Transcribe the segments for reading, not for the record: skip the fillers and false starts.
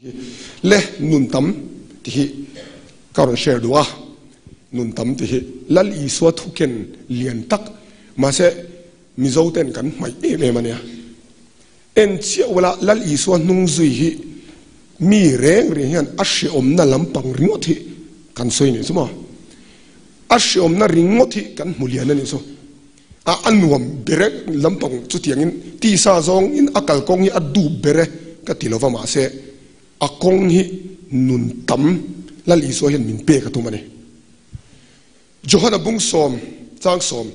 le nun tam ti karon share dua nun tam ti lal iswa thuken lian tak ma se mizoten kan mai e mania en chia wala lal iswa nung zui hi mi reng ri hian ashi om na lampang ringot hi kan soi ni suma ashi om na ringot hi kan mulian ni so a anuam bere lampang chu tiangin ti sa zong in akal kong hi adu bere ka tilova ma se akong hi nun tam lal iswa hian min pe ka tu mani Johanna bung som chang som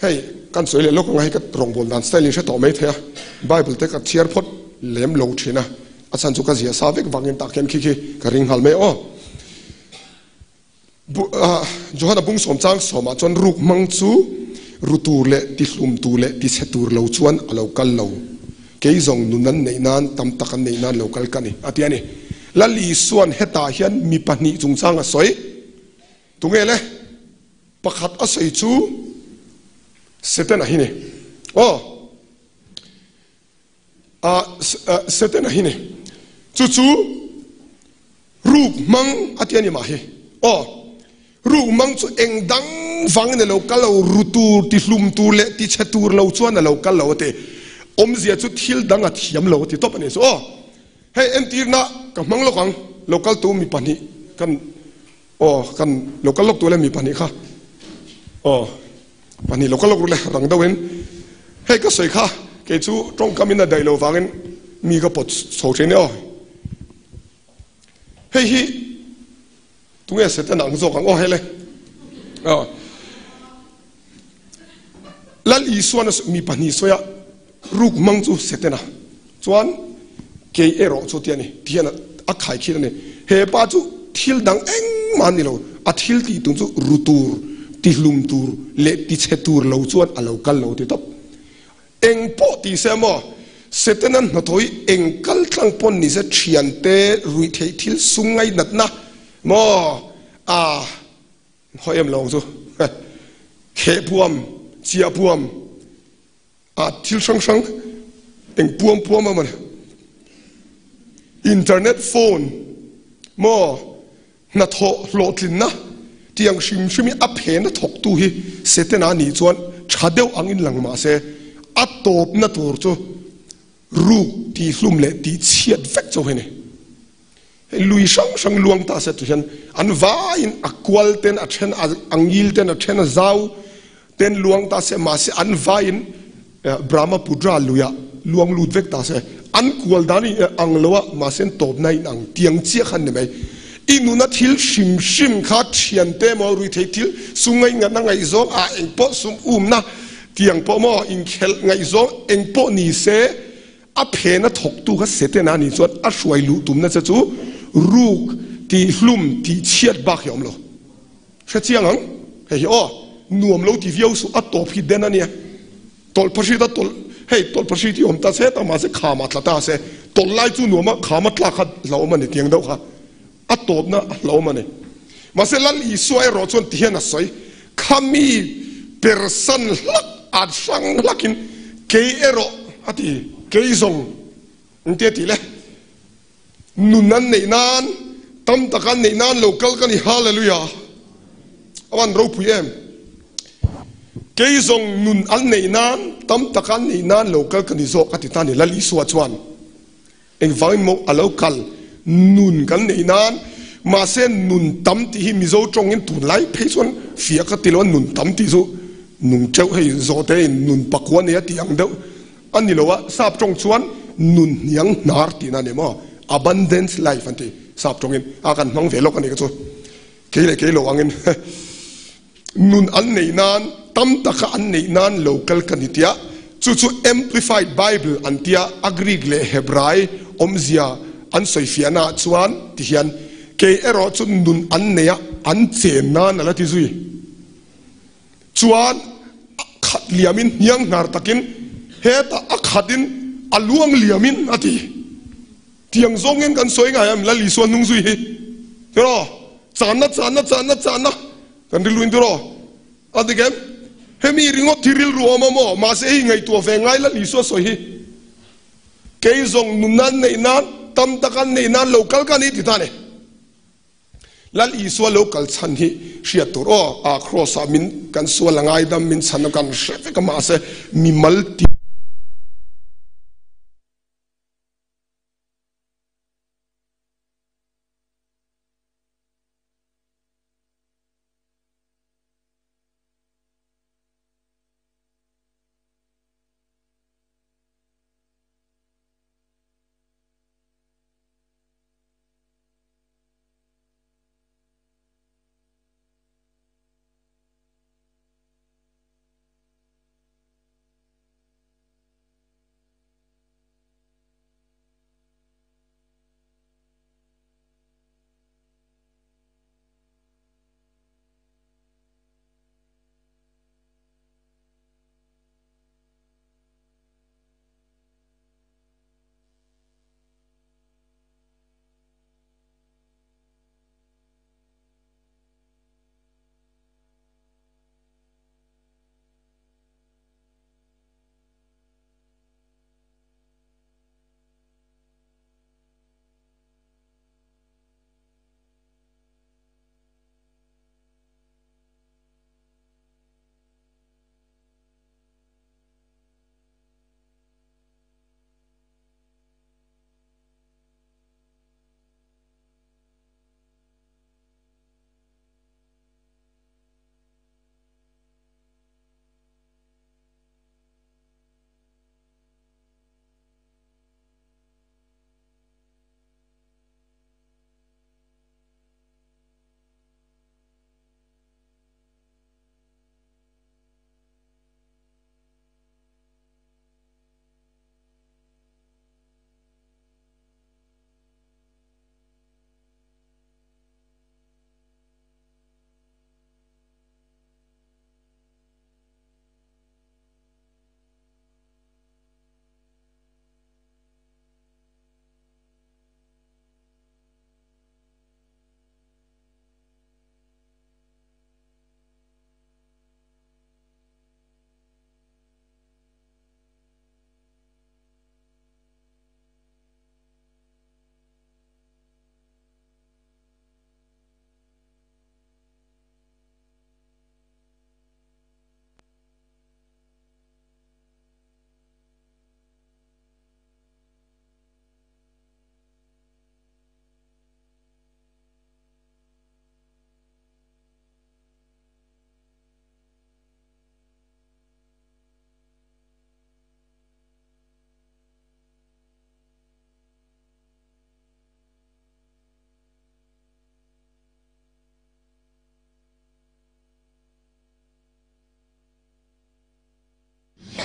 hey kan soi le lok ngai ka rong bol dan style she to mai thea bible te ka chiar phot lem lo thina asan chu ka zia savek wangin ta ken khi ka ring hal me o Johanna bung som chang som a chon ruk mang chu rutur le ti hlum tu le ti setur lo chuan alo kal lo ke zong nunan nei nan tam takan nei nan lo kal kani atiani lali suan heta hian mi pani chung chang a soi tungele pakhat a soi chu seten a hine seten a hine chu ruk mang atiani ma hi ruk mang chu engdang wang ne lo kal lo rutur ti hlum tu le ti chetur lo chuan lo kal lo te om zia chu thil dang a thiam lo ti top ani so hey entir na ka mang lo kang local tu mi pani kan kan local lok tu le mi pani kha pani local lok le rang dawen hey ka soi kha ke chu tong kamina dai lo wangin mi ka pot so chen o hey hi tu nge se ta nang zo kang hele lal i suan mi pani soya ruk mang chu setena chuan ke ero chu tiani tiana a khai khirane he pa chu thil dang eng mani lo a thil ti tung chu rutur ti hlum tur le ti chetur lo chuan alo kal lo ti top eng po ti se mo setena na thoi eng kal tlang pon ni se thian te rui thei thil sungai nat na mo hoyam lo chu khe puam chia puam thil sang sang eng puam ma internet phone mo na tho lotlin na tiang shimi a phe na thok tu hi setena ni chuan chadeu angin langma se atop na tur chu ru ti hlum le ti chiat vek chu hene lui sang luang ta se tu hian an va in akwal ten a then angil ten a then zau ten luang ta se ma se an va in Brahmapudra luya luang lut vek ta se an kual dani anglowa ma sen top nai ang tiang chia khan ne mai inuna thil shim kha thian te mo ri thei thil sungai nga na ngai zo a eng po sum na tiang po mo in khel ngai zo eng po ni se a phe na thok tu kha sete na ni chot a shwai lu tum na cha chu ruk ti hlum ti chiat ba khiom lo she chiang ang hei nuam lo ti viau su a top hi den ania tol pashida tol hey tol pashiti om ta se ta ma se khama tla ta se tol lai chu nuama khama tla kha lo man tiang do kha a top na lo man ma se lal i suai ro chon tian a soi khami person lak at sang lakin ke ero ati ke zong nte ti le nunan nei nan tam takan nei nan local kan hallelujah awan ro puem ke zong nun al nei nan tam takan nei nan local kan zo katitani lali suwa chuan eng vain mo alokal nun kan nei nan ma sen nun tam ti hi mizo chong in tun lai phe chuan fia ka tilon nun tam ti zo nung cheu hei zo te nun pakwan ne ti ang deuh ani lowa sap chong chuan nun yang nar ti na ne mo abundance life anti sap chong in akan mang velok ani ka chu ke lo angin nun al nei nan tam taka an nei nan local kanitia chu amplified bible antia agrig le hebrai omzia an soifiana chuan ti hian ke ero chu nun an neya an chen nan ala ti zui chuan khat liamin hiang nar takin heta akhatin aluang liamin ati tiang zongen kan soi nga yam lali suan nung zui hi ro chana kan diluin duro adigem hemi ringo tiril ruama mo ma se hi ngai tu ve ngai la li so hi ke zong nunan nei nan tam takan nei na local kan ni titane lal iswa local chan hi shiatur o a cross a min kan sualangai dam min chan kan shef ka ma se mi mal ti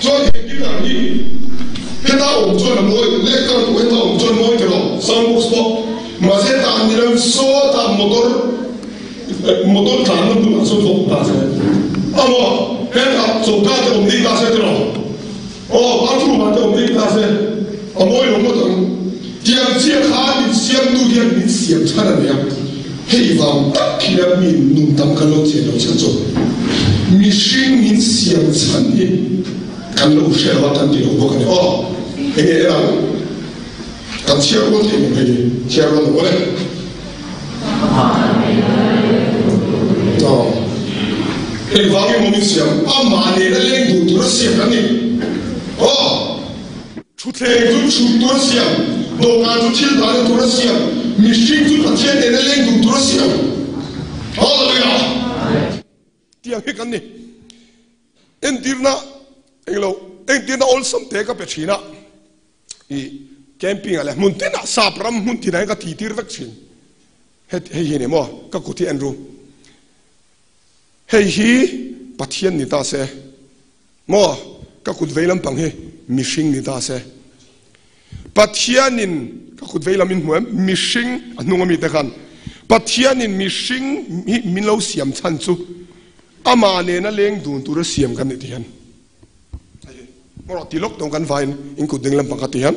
所以今日呢，迄搭红砖冇，你讲迄搭红砖冇條三木坡，mà sẽ tạm như là số tạm motor tạm nó cũng số phục ta sẽ, amo hết học số ta thì ông đi ta sẽ được, bao nhiêu mà thì ông đi ta sẽ, mỗi lúc một thằng, tiếng chia khá thì xem tu tiếng mình xem chắc là nhiều, hy vọng tất cả mình nung tâm cái lối chuyện đó sẽ做, mình xin mình xem chắc đi. Kan lo share wa tan di lo kan enge era kan share wa te mo he share wa no le to e va mi mo mi siam ama ne le leng du tu siam kan ni chu te du chu tu siam do ka du til da tu siam mi shin du ka chen ne le leng du tu siam hallelujah tiang he kan ni en dirna englo engtina olsam te ka pechina I camping ale muntina sapram muntina ka titir vaccine he ne mo ka kuti enru he hi pathian ni ta se mo ka kut veilam pang he mishing ni ta se pathianin ka kut veilam in huam mishing anunga mi te khan pathianin mishing min lo siam chan chu ama ne na leng dun tur siam kan ni tian Morati lok tong kan vain in ku ding lam pangatihan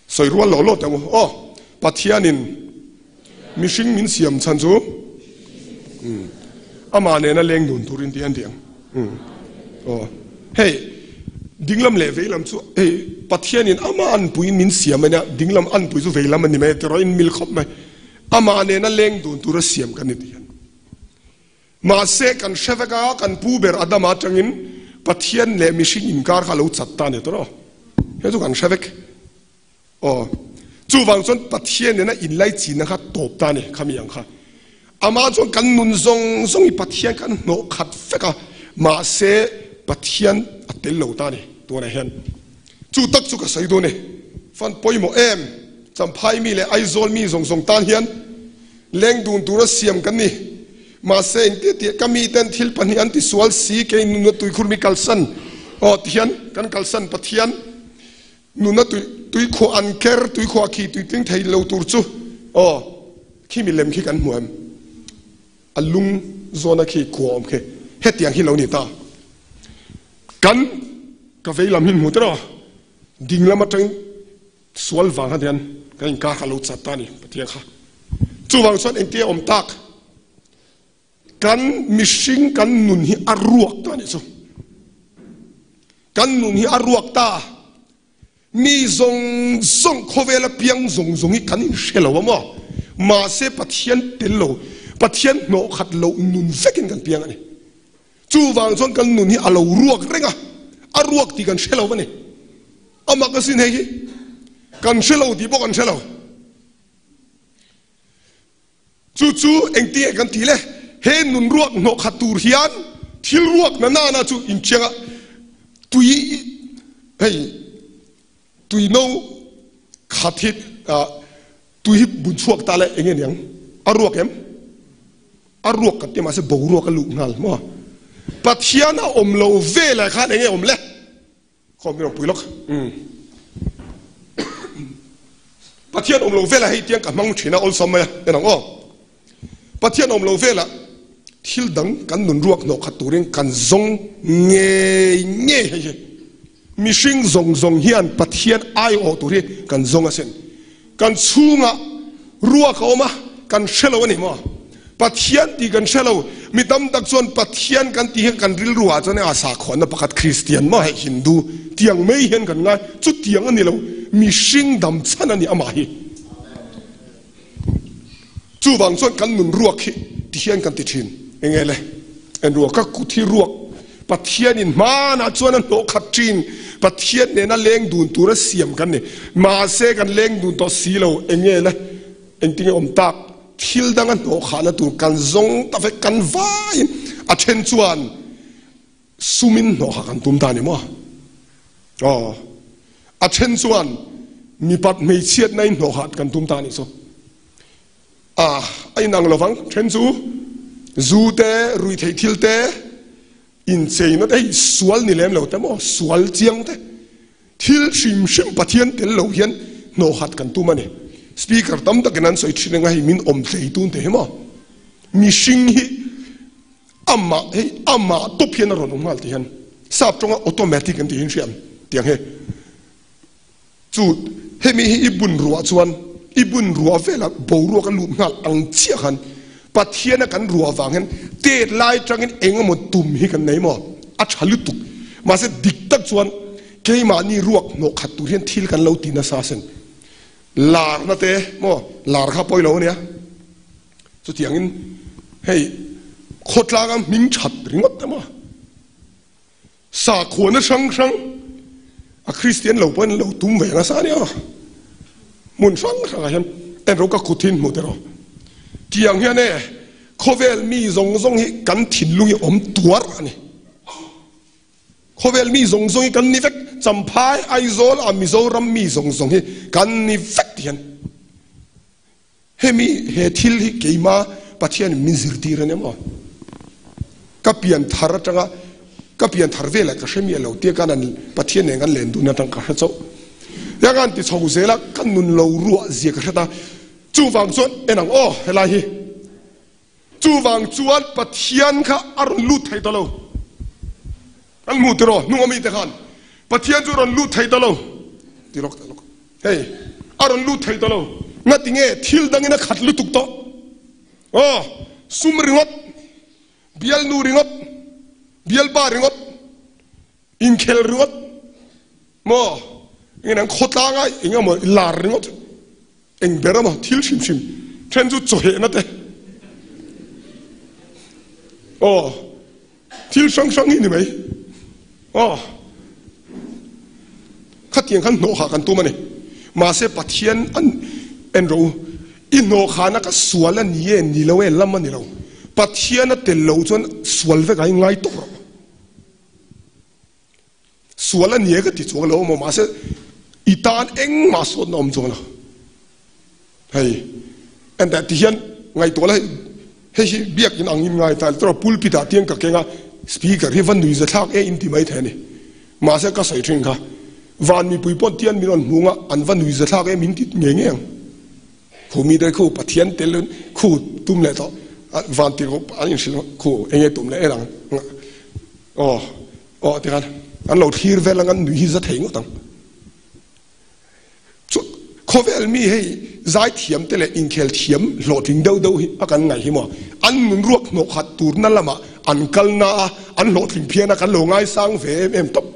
soi rual lo lo taw pathianin mishing min siam chan chu ama ne na leng dun turin tian tiang hey ดิ้งลำเล่เวลำชัวปัทเทียนินอามาอันปุยมินเสียมันเนี่ยดิ้งลำอันปุยจู่เวลำมันนี่ไหมแต่เราอินมิลขบไหมอามาเนี่ยนั่นเล้งดูตัวเสียมกันนี่ดีมาเสกันเชฟกากันผู้เบอร์อดามาจังอินปัทเทียนเล่มิชิอินการข้าเราจัดตาเนี่ยตัวเราเฮ้ยทุกกันเชฟกจู่วังส่วนปัทเทียนเนี่ยนะอินไล่จีนนะครับตบตาเนี่ยขมิ้นค่ะอามาส่วนกันนุนทรงอีปัทเทียนกันโนขัดเฟกามาเสปัทเทียนอัดเตลโลตาเนี่ยตัวไหนเห็นจู่ตักจู่กับใส่ตัวเนี่ยฟันปอยโมจำพายมีเลยไอโซลมีส่งตาเฮียนเล่งดูตัวเสียมกันนี่มาเซ็งเตี้ยก็มีเต้นทิลปันยันที่สวลสีเกยนุนตุยคุรมีกัลสันเทียนกันกัลสันปัทยันนุนตุยขวานเคร์ตุยขวาขีตุยติ้งไทยเลวตูร์จูขี้มีเล็มขี้กันหัวอัลลุงโซนักขี้ขวามขี้เฮ็ดอย่างขี้เหล่านี้ตากันกาเฟลามินหมดแล้วดิ่งละมาจังสวลฟังฮะเดียนกันกาขลุจัตตานี่ปัทยันค่ะจู่วังส่วนเอ็นเตียอมตักกันมิชิงกันนุนฮิอารวกตานี่จูกันนุนฮิอารวกตามีทรงโคเวลเปียงทรงฮิกันอินเชลวะมาเสปัทยันเตลโลปัทยันโนขัดโลนุนเฟกินกันเปียงอันนี้จู่วางส่วนกันนุนฮิอาลรวกเร่งอะอารวกที่กันเชลวะนี่อามาก็สินเฮกิกันเชลวที่บอกกันเชลวจู่เอ็งตีกันทีเลยเห็นนุนรวกโนขัดตูร์ฮิอันทิลรวกนั่นจู่อินเชียงตุยตุยโนขัดฮิตตุยบุญชวกตาเลยเองยังอารวกเอ็มอารวกกันที่มาเสบรวกกันลุกนั่นมั้งปัทยานะอมโลเวเลยค่ะเองอมเล่ขอไม่ต้องปุยล็อกปัทยาอมโลเวลให้เตียงกับมังชีนะอลสมัยเอ็งปัทยานอมโลเวละทิลดังกันนุนรวกนกขัดตัวเร่งกันซงเงยมิชิงซงเฮียนปัทยานไอโอตัวเร่งกันซงอาเซนกันชูงะรัวเขามากันเชลวันนี้มาปัทยานที่กันเชลวมีตำตักส่วนปัทยานกันที่กันริลรัวจนอาสาขอนประกาศคริสเตียนมาให้ฮินดูเตียงไม่เห็นกันไงจุดเตียงอันนี้เรามิชิงดำชันอันนี้อามาฮีจู่บางส่วนกันนุนรวกที่เฮียนกันติชินยังไงเลยเอ็นรวกก็กุที่รวกปัทเทียนินมาหน้าส่วนนั้นโตขัดจีนปัทเทียนเนี่ยนั่นเลี้ยงดูนตัวเสียมกันเนี่ยมาเสกันเลี้ยงดูนตัวสีเราเองไงเลยเอ็งที่อมตากทิลดังกันโตขานะตัวกันซงตาเฟกันวายอาเชนชวนสุมินโนหากันตุ้มตาเนี่ยมั้งอาเชนชวนมีปัดไม่เชียดในโนหากันตุ้มตานี่โซไอ้นางระวังเช่นจูเตรุยเททิลเตอินเซนนั่นไอ้สวลนี่แหละเราแต่ว่าสวลเจียงเตทิลชิมปะเทียนเตลเราเห็นโนหัดกันตัวมันเนี่ยสปีกเกอร์ตั้มตะกันนั้นสวยชินงไงมินอมเซตุนเตะมั้งมีชิงฮีอามาตุเพียนรอนมาที่เห็นทราบตรงว่าออโตเมติกกันที่เห็นเชียนเตียงเฮจูดเฮมีอิบุนรัวชวนอีบุญรัวเวลาบ่รัวกันลุกงาอังเชียกันปัทเทียนกันรัวฟังเห็นเตะไล่จังเห็นเองก็หมดตุ่มให้กันไหนมั้งอัจฉริตุกมาเสดิกตักชวนเกี่ยมานี่รัวโนขัดตุเรียนทิลกันเราตีน่าซาเซนลาร์นั่นเตะมั้งลาร์ข้าปอยเราเนี่ยสุดที่อย่างนี้ให้โคตรลากันมิ่งชัดริงวัดแต่มั้งสาขวนะช่างคริสเตียนเราเป็นเราตุ้มเวงาซาเนี่ยมุนฟังสังเกตเอ็นเราก็ขุดทิ้งหมดแล้วที่อย่างเงี้ยเนี่ยโคเวลมีทรงให้กันถิ่นลุยอมตัวนี่โคเวลมีทรงให้กันนิเฟกจำพายไอโซลอามิโซรัมมีทรงให้กันนิเฟกที่เห็นเฮมีเฮทิลให้เกี่ยมาปัจจัยนี้มิซิร์ตีเรนมั้งก็เปลี่ยนทาร์จังอ่ะก็เปลี่ยนทาร์เวลก็เชื่อมีเราเตี้ยกันนั้นปัจจัยนี้กันเล่นดูนั่นตั้งกระโจยังงั้นที่ชาวเซลักกันนุนเรารัวเสียกันตาจู่ฟังส่วนเอ็นังเฮลัยจู่ฟังส่วนปัทยันข้าอารมณ์ลุดให้ตลอดอันมุตรอนุ่งมีแต่ขันปัทยันจู่อารมณ์ลุดให้ตลอดตีล็อกเฮ้ยอารมณ์ลุดให้ตลอดงั้นที่เงี้ยทิลดังเงี้ยขัดลุตุกโตซุมริงอดเบียลนูริงอดเบียลบาริงอดอินเคลริงอด มองี้นั่งโคตรง่ายเองก็มอลาร์งดเองเบรมาทิลชิมเทรนจุดจ่อยนั่นเองโอ้ทิลช่างนี่ไหมอ๋อขัดยังขันโนขากันตัวมันนี่มาเสพเทียนอันเอ็นรู้อินโนขานักสวลนี่นี่เราลำมันนี่เราปัทเทียนเตลเราจนสวลเวกง่ายตัวเราสวลนี่ก็ติดจวงเรามาเสอีตานเอ็งมาสวดน้อมจวงเราเฮ้ยอันแต่ที่เห็นง่ายตัวเลยเฮ้ยเบียกกินอ่างยิมง่ายแต่ตัวพูลปิดาเตียงกับเก่งอ่ะสปีกเกอร์ที่วันดูจะทักอินที่ไม่แทนนี่มาเสก็ใส่ถึงค่ะวันมีปุยปนเทียนมีนนมุงอ่ะอันวันดูจะทักมินติดเงี้ยคู่มีได้คู่ปะเทียนเตลุนคู่ตุ้มเลยต่อวันที่เขาอันนี้สิคู่เองตุ้มเลยหลังที่กันอันเราทีร์เวลงันดูฮิจะเถงตั้งเขาเวลมีให้ใจเทียมแต่ละอินเคลเทียมหลอดถึงเดาอาการไงที่มั้งอันมันรวกนกขัดตูนนั่นละมาอันกัลนาอันหลอดถึงเพียงนักกันหลงง่ายสร้างเวมตบ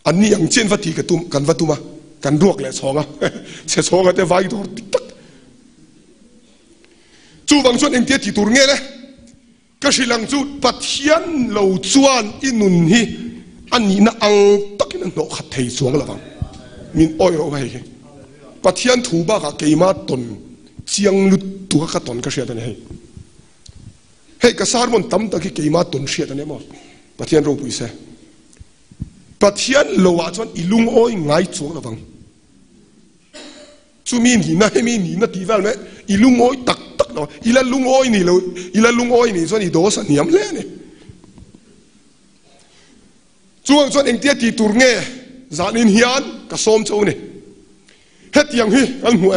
อันนี้อย่างเช่นวัตถุกันวัตถุมากันรวกแหละสองอ่ะเสียสองแต่ไว้ตัวติ๊กตักจู่บางส่วนเองเตี้ยที่ตัวเงี้ยเลยก็สิหลังจู่ปัทยันเราจวนอินุนฮีอันนี้น่ะอังตักนั่นนกขัดไทยสวงละฟังมินอ้อยเราไปปัทยันถูบ้ากับเกยมาตนเจียงลุดตัวกับตนก็เสียตัวนี้ให้กษัตริย์มันตั้มตะกี้เกยมาตนเสียตัวนี้มั้งปัทยันเราปุยเสปัทยันเราว่าจวนอิลุงอ้อยง่ายสวงละฟังจู่มีนี่นะให้มีนี่นะที่ว่าไหมอิลุงอ้อยตักเนาะอีละลุงอ้อยนี่เราอีละลุงอ้อยนี่จวนอีโดสันยามเล่เนี่ยจู่จวนเองเตี้ยที่ตัวเงี้ยจานินฮิอันกับส้มโจนี่เฮ็ดยังฮีอันหัว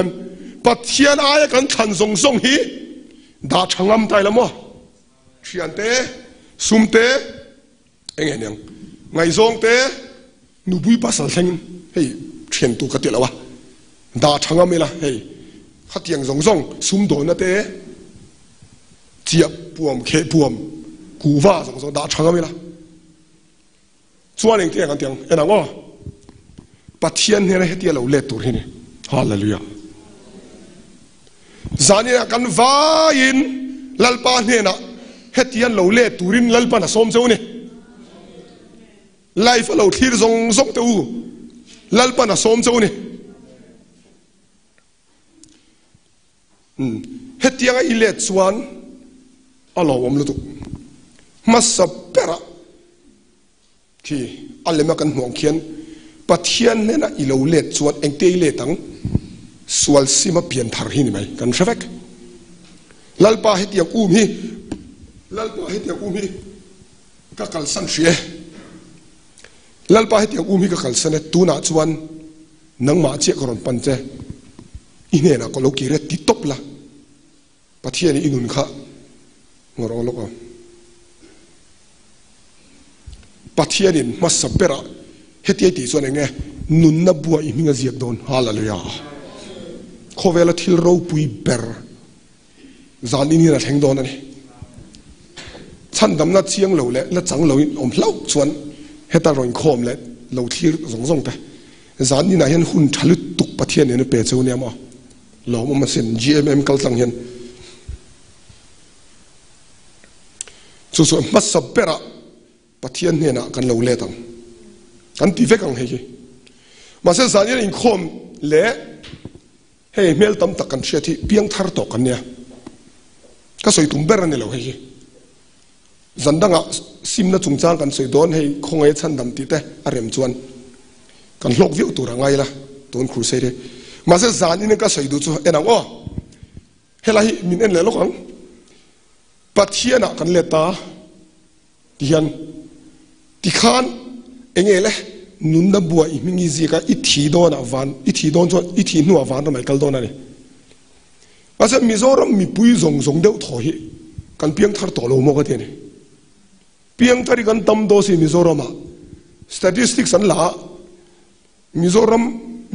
ปัทยันอายกันทันส่งฮีดาช่างอัมไตละมั้งเชียนเตซุมเตเองยังไงส่งเตนูบุยปัสสาวะเฮ้ยเชียนตัวกติละวะดาช่างอัมไม่ละเฮ้ยขัดยังส่งซุมโดนนะเตเจียบปวมเคปวมกูว่าส่งดาช่างอัมไม่ละส่วนเองเตี้ยกันเตียงเอ็นอ่ะปัทยันเนี่ยเฮ็ดเราเล็ดตัวนี่ฮาเลลูยาจานี่นะกันวายินลัลปานเนี่ยนะเฮ็ดยันเราเล็ดตัวรินลัลปานนะสมเจ้านี่ไลฟ์เราที่ส่งตัวลัลปานนะสมเจ้านี่เฮ็ดยังไงเล็ดส่วนอัลลอฮ์วะมลุตุมาสับเประที่อัลเลมากันห่วงเขียนปัทยันเนี่ยนะอีเราเล็ดส่วนเองเตยเล็ดตั้งส่วนสิมาเปลี่ยนทาร์หินไหมกันใช่ไหมลัลปาเฮติยากูมีก็กัลสันเสียลัลปาเฮติยากูมีก็กัลสันเนี่ยตัวน่าส่วนนังมาเจ้ากรอนปันเจอินเนี่ยนะก็ลูกกีเรติตบละปัทยันอินุนข้างรองลูกอ่ะปัทยันมาสับเประเฮติยาติส่วนเงี้ยนุนนับบัวอิมิงเสียบโดนฮาเลลูยาเขาเวลาที่เราปุยเบอร์จานนี้นะแทงโดนนี่ฉันดำนัดเชียงเหล่าเละและจังเหล่าอมเล่าส่วนเฮตารอยคอมเละเหล่าที่ส่งแต่จานนี้นะเห็นหุ่นทะลุตุกประเทศเนี่ยเปิดเจ้าเนี่ยมั้งเรามันเซ็น GMM กัลตังเห็นส่วนมัสเประประเทศเนี่ยนะกันเหล่าเละตังกันตีเฟกังเฮกิมาเส้นจานนี้อินคอมเละเฮ้ยเมลตั้มตะกันเชียที่เพียงทาร์ตกันเนี่ยก็สวยตุ้มเบอร์นี่แหละเฮ้ยจันดังอ่ะซิมน่ะจุงจ้างกันสวยโดนให้คงไอ้ฉันดำติดแต่อะไรมจวนกันโลกวิวตัวรังไงล่ะตัวครูเสด็จมาเส้นจานนี้ก็สวยดูจู่เอ็นอ่ะเฮ้ยละมินเอ็นเลยลูกอังปัทยันกันเลตาที่ยันที่ขานเองเลยนุนนับบัวอีมิงิซีก็อิทธิโดนวันอิทธิโดนจนอิทธินัววันทำไมกันโดนนั่นนี่มาเส้นมิโซรัมมีปุยส่งเดียวถอยกันเพียงทาร์ตโลโมกันเองเพียงทาร์กันตั้มโดสิมิโซรัมอ่ะสถิติสันละมิโซรัม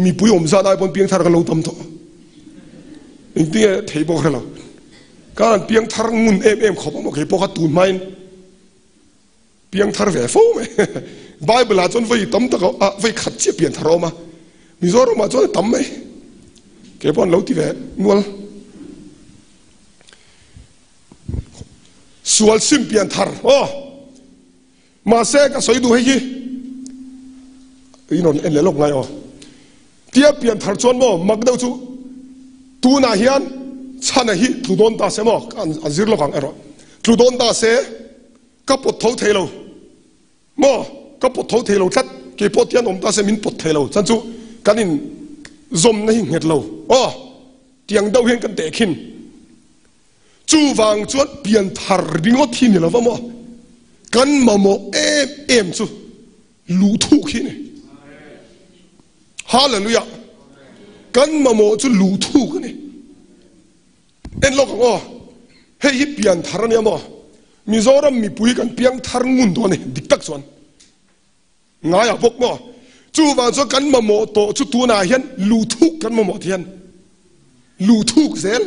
มีปุยอมซาได้บนเพียงทาร์กันเราตั้มถออินเดียเทปกันแล้วการเพียงทาร์งุนเอ็มขอบมาเก็บพวกตูนไม่เพียงทาร์เวฟโฟไหม Bible จนไว้ตั้มตะเขาไว้ขัดเจี๊ยบเปลี่ยนทารมามิโซรมาจนตั้มไหมเก็บวันเราที่แหวนนวลสวลซิมเปลี่ยนทารโอ้มาเสกสวยดูให้ยี่อีนนเอ็นเล่ลงไงอ๋อเทียบเปลี่ยนทารจนโม่มักเดาจูตูน่าเฮียนชันฮิตุดอนตาเสมอกอันซิรลกังเอรอตุดอนตาเสก็ปวดท้องเทโลโม่ก็ปวดท้องเทโลทัดเก็บปวดเทียนอมตาเสมินปวดเทโลฉันจูกันนินซมในเห็ดโลอ๋อเตียงเดาเห็นกันเตะขินจูวางจวนเปลี่ยนทาร์บิงอทีนี่ละวะโม่กันมาโมเอ็มจูลูทุกขินฮาเลลูยากันมาโมจูลูทุกนี่เอ็นโลกอ๋อเฮ้ยเปลี่ยนทาร์เนี่ยโม่มิโซรัมมีปุยกันเปียงทาร์งุนตัวนี่ดิกตักส่วนง่ายพวกโม่จูวางจวนกันมาโมโตจูตัวน่าเห็นลูทุกกันมาโมเทียนลูทุกเซล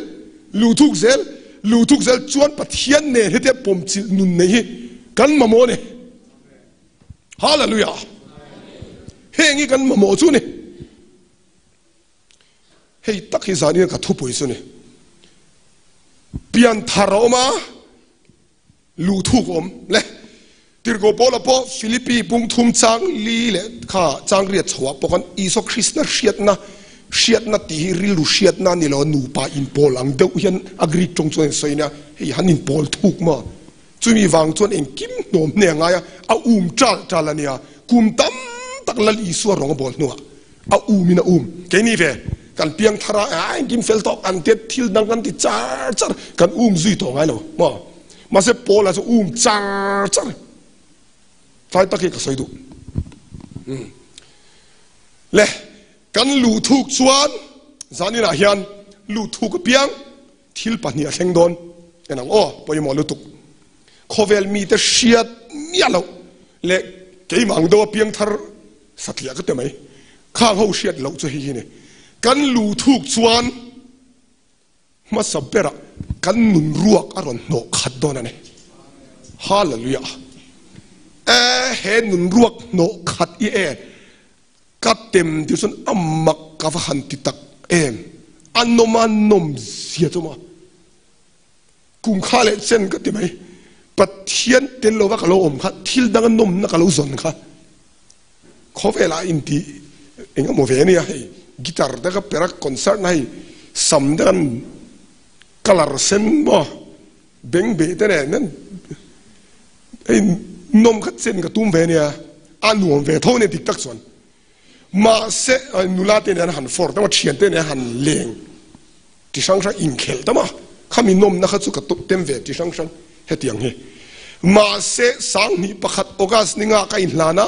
ลูทุกเซลลูทุกเซลจวนปัทเทียนเนี่ยที่เดียผมจินุนเนี่ยกันมาโมเนี่ยฮาเลลูยาเฮ้ยงี้กันมาโมจูเนี่ยเฮ้ยตักฮิซานี่ก็ทุบไปสุนี่เปลี่ยนทารอมาลูทุกอมเลยติรโกโปลาโปฟิลิปปีปุงทุมจังลีเละข้าจังเรียดชัวปกันอีโซคริสต์น่ะเชียดน่ะตีริลูเชียดน่ะนี่เราหนูปาอินโปลังเดาเห็นอักริจงจวนสวยเนี่ยเฮ้ยฮันอินโปลทุกมาจุมีวางจวนเองกิมโนมเนี่ยไงเอาจัลเนี่ยกุมตั้มตักลลีสัวรองบอลนัวเอามินะแค่นี้เว้กันเพียงทารากิมเฟลตอกอันเด็ดทิลดังกันติจาร์กันซุยตัวไงเรามาเสพโปลาจะจาร์ใครตะกี้ก็สวยดูเละกันลูทุกส่วนจานี่นะเฮียนลูทุกเพียงทิลปนีเซงโดนเอ็นังโอ้ปอยมอลูทุกโคเวลมีแต่เชียดมีอะไรเละเกี่ยมังตัวเพียงทาร์สัตย์ยาก็เต็มไหมข้างเขาเชียดเราจะเห็นเนี่ยกันลูทุกส่วนมาสับเปร่ากันนุนรัวอารมณ์โนขัดโดนเนี่ยฮาเลลูยาเห็นนุนรัวโนขัดกัดเต็มที่สุดอัมมักกับหันติตักอันโนมันนมเสียตัวมากุมข้าเล่เส้นก็ได้ไหมปัดเทียนเต็นโลว่ากับเราอมค่ะทิลดังนมนักเราสนค่ะเขาเวลาอินทีเองก็โมเวนี่ให้กีตาร์ได้ก็เป็นคอนเสิร์ตให้สัมดันกลาร์เซนบ่เบ่งเบแต่เนี่ยนั่นไอ้นมขัดเส้นกับตุ้มเวนี่อันหน่วงเวทเท่านี้ติดตักส่วนมาเสนุลาเตเนี่ยหันฟอร์แต่ว่าเชียนเตเนี่ยหันเลงที่ช่างช่างอินเคลแต่มาข้ามีนมนะครับสุกตุเต็มเวที่ช่างช่างเฮ็ดอย่างนี้มาเสสังนี้ประคัดออกัสนิงากัยลานะ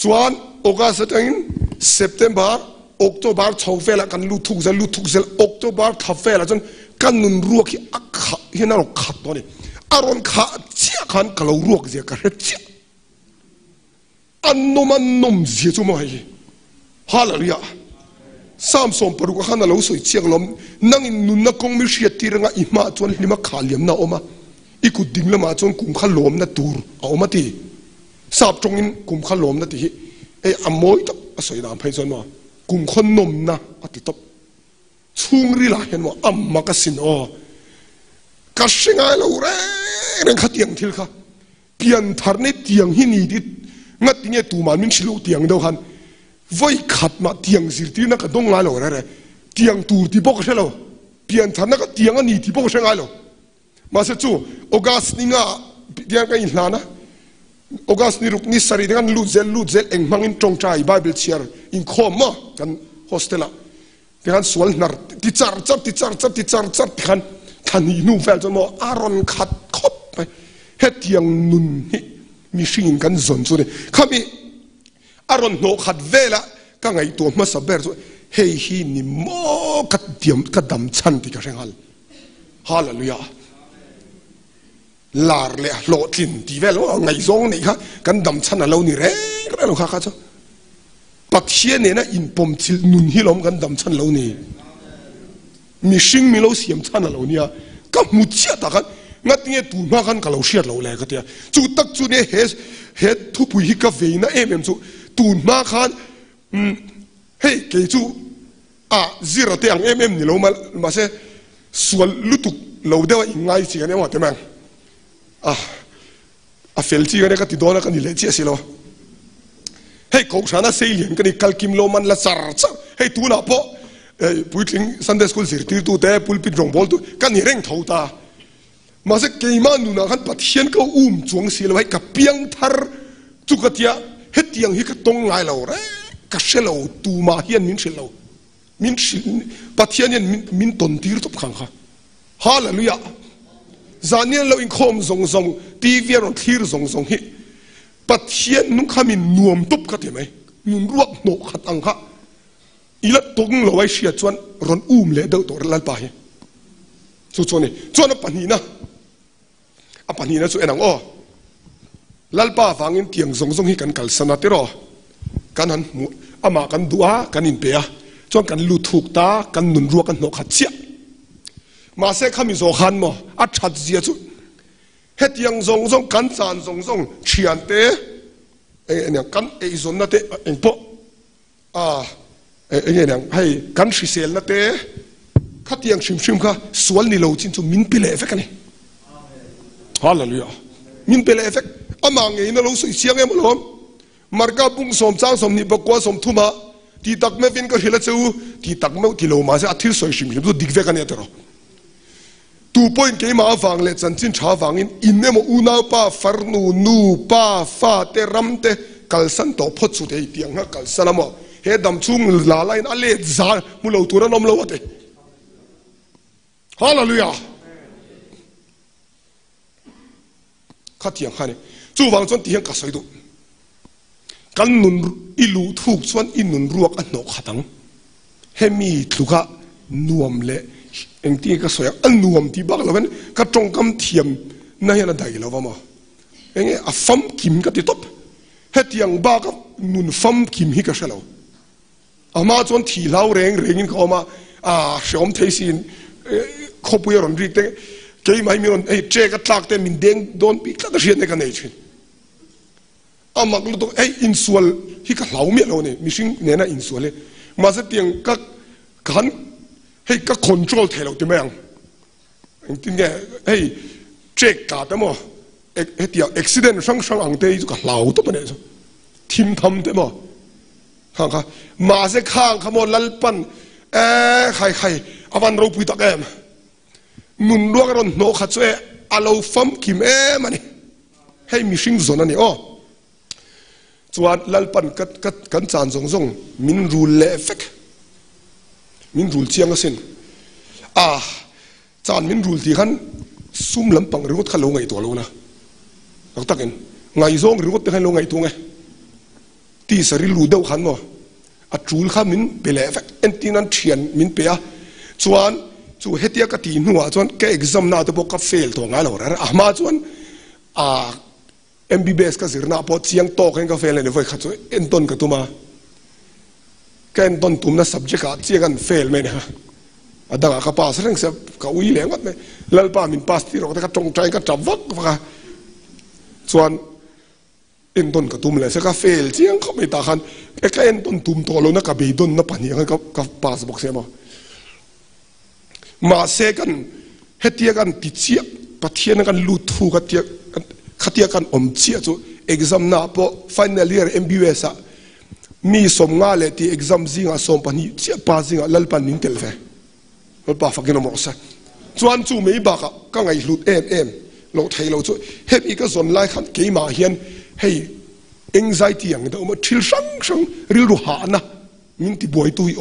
จวนออกัสตั้งเซปเทมเบอร์ออกโตบาร์ชาวเฟลกันลูทุกเซลออกโตบาร์ทัฟเฟลจนกันนุนรัวquiอักขะเห็นเราขัดตัวนี้อารมณ์ขาเจียกันกลัวรัวเจียกันเจียอันนมันนมเสียจุมาให้ฮาเลลูยาสามสมปรุกขันเราสวยเชียงลมนั่งนุนนักคงมีเสียทีระอิมาจวนลิมาขาเลียมน่าออกมาอีกุดิ่งละมาจนกุมขันลมน่ะตูร์เอามาตีสาบตรงนี้กุมขันลมน่ะตีอโมยตับสวยน้ำให้จนว่ากุมคนนมนะอติตบช่วงรีลาเห็นว่าอัมมากสินกัสงายเราเร่งขัดยังทิลค่ะเปลี่ยนทาร์เนตียงหินีดิงัดเนี่ยตูมันมินชิลูตียงเดียวกันไว้ขัดมาตียงสิที่นักดงไงเราเนี่ยตียงตูที่บอกใช่เราเปลี่ยนทาร์นักตียงอันนี้ที่บอกใช่ไงเรามาเสจูออกัสนี่งาตียงกันอีกแล้วนะออกัสนี่รุกนิสัยdenganลูเซลเองมังอินตรงใจไบเบิลเชียร์อินคอมมากันโฮสเทลdengan soal nar dicar kan tani nu vel jom aron khat khop pe het yang nun hi machine kan zon chu ni khami aron no khat vela ka ngai to ma saber chu hei hi ni mo kat diam ka dam chan ti ka rengal hallelujah lar le lo tin ti vel ngai zong ni kha kan dam chan a lo ni re ka lo kha kha chuปักเชียเนี่ยนะอินปมชิลนุนฮิลอมกันดำชันเหล่านี้มีชิงมีเหล่าเสียมชันเหล่านี้ก็มุดเชียตากันงัดเนี่ยตูมากันกับเหล่าเชียเหล่าแหลกก็เดียจุดตักจุดเนี่ยเฮส เฮ็ดทุบุยฮิกเวนะจุตูนมาขันเฮ้ยเกจูซีระเตียงนี่เรามาเสส่วนลุตุกเราเดี๋ยวง่ายสิกันเนี่ยว่าแต่แม่งเฟลจีกันเนี่ยก็ติดโดนกันนี่เลยเจี๊ยสิเราเฮ้ยเขาชนะเสียงกันนี่คัลคิมโลมันละสารซะเฮ้ยตูน่ะพอปุยทิ้งซันเดย์สคูลสิร์ตีตัวแต่ปุยปิดรองบอลตัวกันนี่เร่งเท่าตามาเสเกย์มันนู่นนะขันปัดเชียนก็จวงสิเราให้กับเปียงทาร์จุกเตียเฮ็ดยังฮิกตรงไงเราเร่กัเชลเราตูมาเฮียนมินเชลเรามินปัดเชียนเนี่ยมินตนตีร์ตุบขังค่ะฮาเลลูยาจานเนี่ยเราอินคอมซงทีวีเราทีร์ซงฮิปัดเชียนนุ่งขามินนวมตุบกันเห็นไหมนุ่งรวบโนขัดอังค่ะอีละตรงเราไว้เชียจวนรอนเลยเดาตัวลัลปาส่วนนี้ส่วนปัญหานะปัญหาส่วนนั้นลัลปาฟังอินเตียงซงฮิกันกัลสนาติรอกันหันมากันดัวกันอินเปียจวนกันลุทุกตากันนุนรัวกันโนขัดเสียมาเสกขามิโซขันมั้งชัดเสียจุเฮ็ดยังซงกันจานซงเชียนเตเนี่ยกันส่วนนั่นเตปเนี่ยให้กันชิเซลนั่นเตขัดยังชิมค่ะส่วนนี้เราจริงๆมินเปเลเฟกันนี่ฮาเลลูยามินเปเลเฟกมาไงนั่นเราเสียงมันล้อมมาร์กาบุ้งสมจ้างสมนิบกว่าสมทุ่มที่ตักไม่เป็นก็เฮลัดเจ้าที่ตักไม่ที่เรามาเสียอาทิตย์สวยชิมตัวดิกเวกันเนี่ยเถอะตัวพอยน์เกี่ยมาฟังเลยจันจินชาฟังอินเนมอุนาป้าฟาร์นูป้าฟาเตรัมเตกัลสันโตพอดสุดเตียงฮะกัลสันละมั้งเฮดำชุ่มลาลายนั่นเลยจ้ามุลเอาตัวนั้นน้ำละวะเตฮาเลลูยาข้าเตียงข้านี่จู่วางจนเตียงกัดสอยดูกันนุนอิลูทุกส่วนอินุนรวกอันนกขัดังเฮมีทุกะนวมเละเองที่ก็สวยอันนวมที่บ้านเราเป็นก็จงกำเทียมนั่นยังได้แล้วว่ามาเองฟัมคิมก็ติดตบเฮ็ดยังบ้ากับนุนฟัมคิมฮิก็เชลเอามาจนที่เล่าเร่งเขามาชมเทสินขบวยรอนริกเตเกี่ยไม่มีรอนเจ๊ก็ตักเตมินเด้งโดนปีกก็เชียนในกันเองชินมักลุตอินส่วนฮิก็เหลาเมียเราเนี่ยมิชิงเนี่ยนะอินส่วนเลยมาสักเตียงก็กันให้ก็คอนโทรลเทเราที่ไม่ยังจริงๆให้เช็คการ์ดมั้งเฮ้ยเดี๋ยวอุบิเหตุช่างอังเตยก็เหลาตัวมันเนี่ยทีมทำได้มั้งข้างค่ะมาสักข้างขโมยลัลปันใครอาวันเราพูดตะแกมนุนลวกรอนโนขัดเซ่อาเราฟัมคิมมันนี่ให้มิชิงส่วนนั้นนี่จวนลัลปันกันจานซงมินรูเลเฟกมินรูลเชียงก็เส้นจานมินรูลที่ขันซุ่มลำปังหรือว่าขันลงไงตัวเรานะเราตักเองไงซงหรือว่าเป็นขันลงไงตัวไงที่สริลูเดาขันมั้งจูลข้ามินเปเลเฟกเอ็นที่นั้นเชียนมินเปียจวนจู่เฮตียกตีนัวจวนแกเอ็กซัมน่าจะบอกกับเฟลตัวไงเราเนี่ยมาจวนMBBS ก็สิรนาพอเสียงโตกันก็เฟลเลยเนี่ยไว้ขัดตัวเอ็นต้นกับตัวมาแกนต้นตุ่มน่ะ subject เสียกันเฟลไหมเนี่ยดังกับป้าเรื่องเสียกับอุ้ยเหลียงก็ไม่แล้วป้ามินป้าที่เราแต่ก็จงใจก็จับวักว่าส่วนเอ็นต้นกับตุ่มเลยเสียก็เฟลเสียงเขาไม่ตาคันไอ้แกเอ็นต้นตุ่มตัวเรานักกับเบย์ต้นนักปัญญากับป้าสบอกเสียมาเสียกันเฮตียกันติดเสียปะเทียนกันลุทูกันเทียขัดเทียกันอมเสียจู่ exam น่ะพอ final year MBS มีสมงาเลยที่ exam ซิงอ่ะสมปันนี้เสียป้าซิงอ่ะลัลปันนินเทลเฟลัลป้าฟักกินน้ำมันซะส่วนจู่ไม่บักก็ไงหลุดเราไทยเราจู่เฮ็ดอีกก็ส่วนไล่ขันเกี่ยมาเฮียนให้ anxiety อย่างเดียวมันชิลช่างริ้วหานะมินที่บ่อยตุย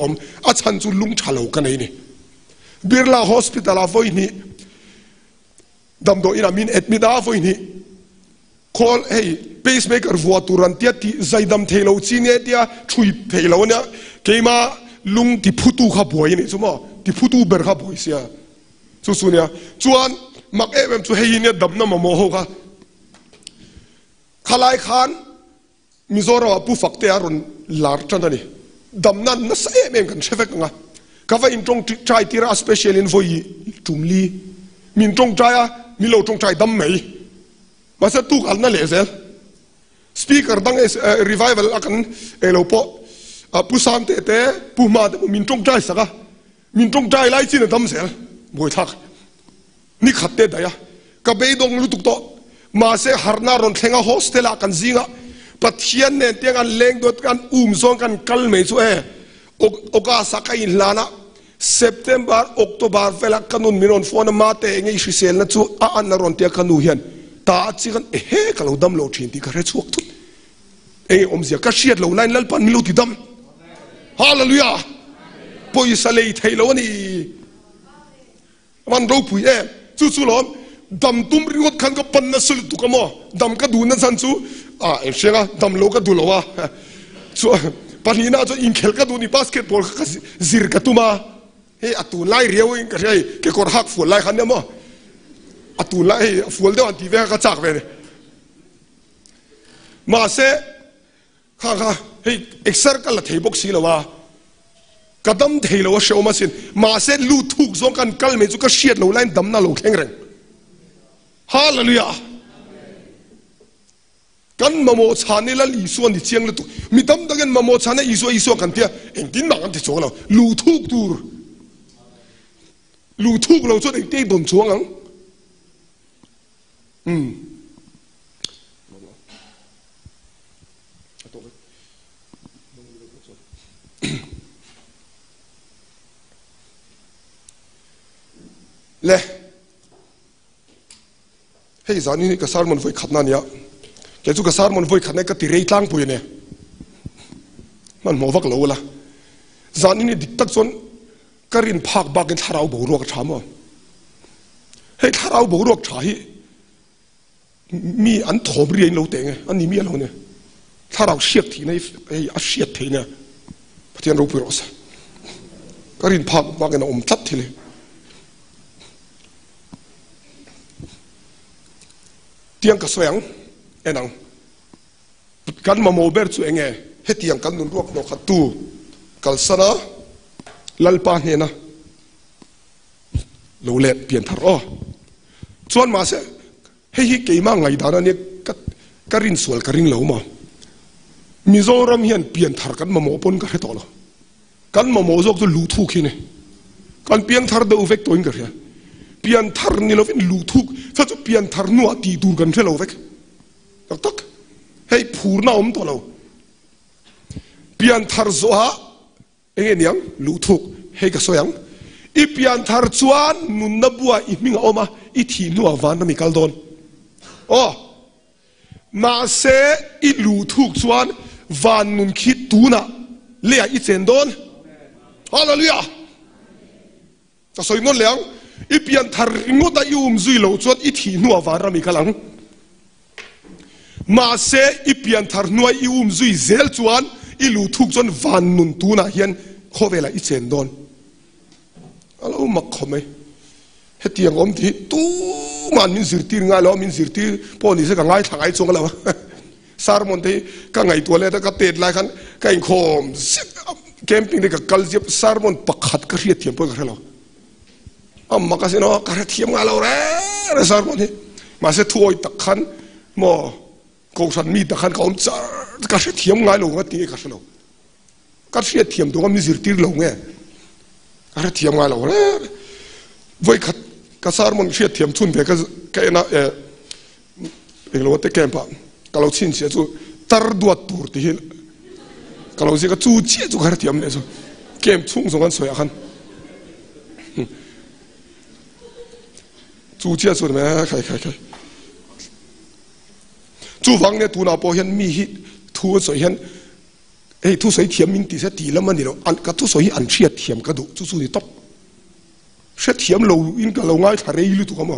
อาจารย์จู่ลุงชาโลกันไงนี่บิร์ลา hospital อ่ะไว้นี่ดำโดอินามินเอ็ดมิดาไว้นี่call hey pacemaker vuaturan tia ti zaidam thelo chinge tia chui thelo nya keima lung ti phutu kha boi ni chuma ti phutu ber kha boi sia chu sunya chuan mak em chu hei ne dam na mo ho kha khalai khan mizora pu fakte aron lar chandani dam nan na sa em kan chefek nga ka va in tong trai tira special in voi tumli min tong trai mi lo tong trai dam meiมาสักตุกอันนั่นเลยเสีย speaker dang revival akan elopo pusam te puma te min trong trai saka min trong trai lai chin dam sel boi thak ni khatte daya ka beidong lutuk to ma se harna ron thenga hostel akan zinga pathian ne tiang an leng dot kan zong kan kal me chu oka sakai lana September October vela kanun minon phone ma te ngai shisel na chu an na ron te kanu hian ta chi kan he kalau dam lo thin ti ka re chuak thut omzia ka shiat lo lain lal pan milu ti dam hallelujah poi salei thailo ni man ro pui chu lom dam tum riot khan ka pan na sul tu ka mo dam ka du na san chu shenga dam lo ka du lo wa chu panina chu in khel ka du ni basketball ka zir ka tuma he atu lai riau in ka rei ke kor hak fu lai khan mo atu lai fual de an ti ve ka chak ve ne ma se kha hey exer ka la thei bok si lo wa kadam thei lo show ma sin ma se lu thuk zong kan kal me chu ka shiat lo lain dam na lo kheng reng hallelujah kan mamo chane la li so ni chiang la tu mi dam da gan mamo chane iso kan tia eng tin ma kan ti chok lo lu thuk tur lu thuk lo chu eng te dom chuang ang le hey zani ni ka sar mon voi khatna nia ke chu ka sar mon voi khatna ka ti rei tlang pui ne man mo vak lo la zani ni dik tak chon karin phak ba ken tharau bo ro ka thamo hey tharau bo ro tha hi mi an thom ri lo te nge an ni mi lo ne tharau siak thi nei hey a siat the ne pathian ro pu ro sa karin phak ba ken om tlat thile tiang ka soyang enang kan ma mo ber chu enge he tiang kan nun ruak no khatu kalsana lalpa ne na lo le pian thar o chuan ma se he hi keima ngai dana ne karin sual karin lo ma mizoram hian pian thar kan ma mo pon ka he to lo kan ma mo jok chu lu thu khi ne kan piang thar de uvek toin ka he pian thar ni lovin lu thuk sa chu pian thar nu ati dur kan thelo vek tak hei phurna om to lo pian thar zo ha enge niang lu thuk hei ka soyang i pian thar chuan nun na bua i minga oma i thi nu awan na mi kal don ma se i lu thuk chuan van nun khit tuna le i chen don hallelujah ta soi non leang i pian thar ngota i zui lo chuan i thi nu awan ra mi kalang ma se i pian thar nuai i zui zel chuan i lu thuk chuan van nun tuna hian khowela i chen don alo mak khome hetiang om ti tu man min zirtir nga lo min zirtir poni se ka ngai thangai chong la sarmon te ka ngai to le ta ka tet lai khan ka in khom camping de ka kaljep sarmon pakhat ka riat thiam po ka lo amma ka se no ka thiam nga lo re sarmon he ma se thuoi tak khan mo ko san mi ta khan ka om char ka se thiam nga lo nga ti ka se lo ka se thiam do mi zirtir lo nge ka thiam nga lo re voi khat ka sarmon se thiam chun be ka na lo te kempa kalau chin sia chu tar duat tur ti hil kalau sia ka chu che chu har thiam le chu kem chung zong an soya khan chu che chu me khai chu wang ne tu na po hian mi hi thu so hian ei thu soi thiam min ti se ti lam ani lo an ka thu soi an thiat thiam ka du chu ni top se thiam lo in ka lo ngai thare lu tu ka mo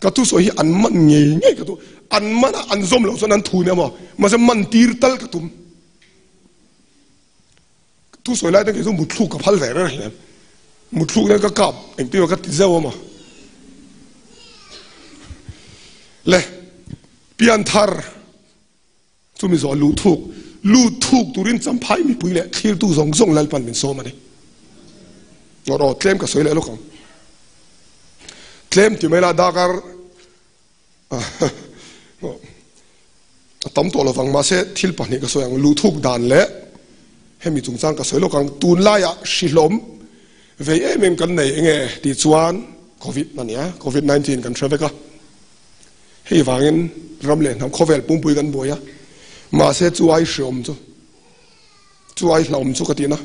ka tu soi an man nge ka tu an man an zom lo son an thu ne mo ma se man tir tal ka tum tu soi lai ta ke zo mutlu ka phal ve re hian mutlu ne ka kap en ti ka ti zaw ma le pian thar chu mi zo lu thuk turin champhai mi puile khil tu zong zong lal pan min so ma ni ro tlem ka soi le lo kang tlem ti mela dakar tấm tổ là vàng mà sẽ thiêu bản này cái số yang lưu thúc đàn lẽ hay mình chúng sang cái số lúc càng tuôn lại à silom về em cái này nghe đi chuan covid này nhá covid-19 kan traffic à hay vàng ram lên ham covid bung bui kan boy à mà sẽ chuai sớm chứ chuai lòng chứ cái gì na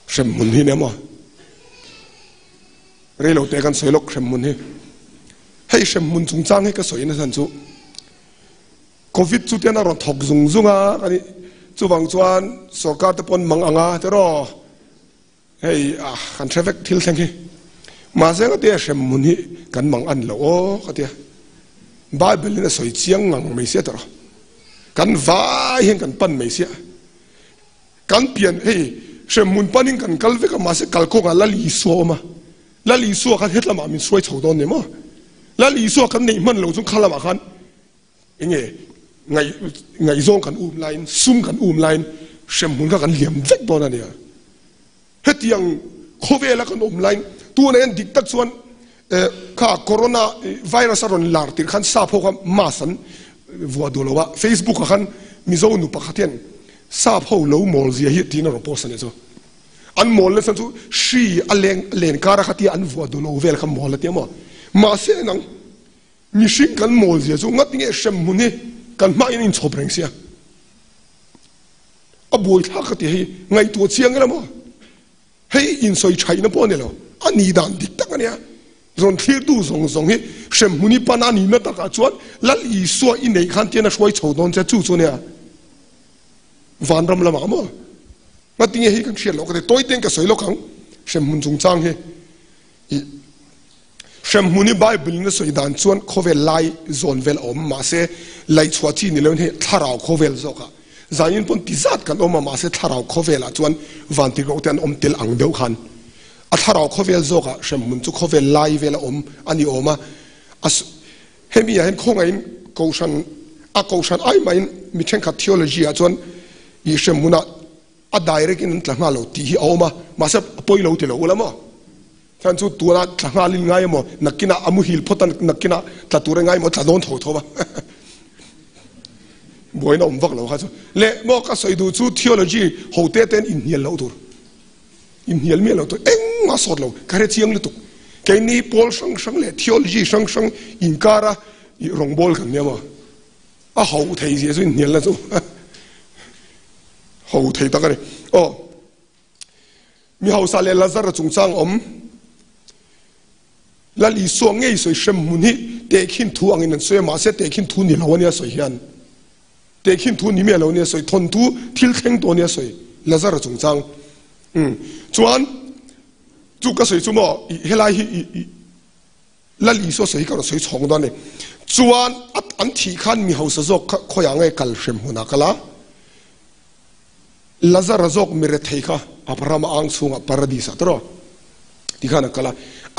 sớm muốn hi nè mà rồi lâu tới kan số lúc sớm muốn hi hay sớm muốn chúng sang hay cái số này thành chú covid chú tiền là thọc dùng dùng à cái chú vàng chuan sở cả tập quân mang ang à thế rồi hey kan traffic thiel thang hi mà sẽ cái tia sớm muốn hi kan mang ăn lâu cái tia Bible là soi chiang ngang mấy xe đó kan vai hen kan pan mấy xe kan pian hey sớm muốn panin kan kal ve ka mà sẽ kal ko nga la li so kan hết là mà mình xuôi chầu đòn này mà la li so kan nei man lâu chúng khala mà kan nghe ngày zong kan line sum kan line sớm muốn kan liam vek bona này hết yang khove la kan line tu này dik tak chuan ka corona virus aron lar tir khan sa pho kam masan vua dolowa Facebook khan mizo nu pakhatien sa pho lo mol zia hi tin ro post ne cho an mol le san chu shi alen kara khati an vua dolo vel kham mol te ma se nang mi shin kan mol zia chu ngat nge shem muni kan ma in chobreng sia aboi tha khati hi ngai tu chiang la mo hei in soi chai na po ne lo ani dan dik tak ania zon thir tu zong hi shem muni panani na ta ka chuan lal I so I nei khan tiana shoi chodon cha chu ne van ram lama mo ma tinge hi kan shel lo ka toi ten ka soi lo kang shem mun chung chang hi shem muni bible na soi dan chuan khovel lai zon vel om ma se lai chhuachi ni lon he tharau khovel zo ka zain pon tizat kan oma ma se tharau khovel a chuan van ti ro ten om tel ang deu khan a tharau khovel zo ka shem mun chu khovel lai vel om ani oma as hemi a hen khonga in koshan ai main mi chen kha theology a chuan I shem muna a direct in tlanga lo ti hi oma ma se poi lo te lo ulama chan chu tu na tlanga lin ngai mo nakina amu hil photan nakina tlature ngai mo tladon tho ba boina om vak lo kha chu le mo ka soi du chu theology ho te ten in hial lo tur in hial me lo to eng ma sot lo ka re chiang le tu ke ni pol sang le theology sang in kara I rong bol kan ne ma a ho thei je chu in hial la chu ho thei ta ka re mi ho sa le lazar chung chang om la li so ngei soi shem mun hi te khin thu angin an soi ma se te khin thu ni lo nia soi hian te khin thu ni me lo nia soi thon thu thil theng to nia soi lazar chung chang chuan chu ka soi chu mo helai hi la li so soi ka soi chong don ne chuan at an thi khan mi ho sa zok khoyang ngai kal shem huna kala lazar zok mere thei kha Abraham ang sunga paradisa tro ti khana kala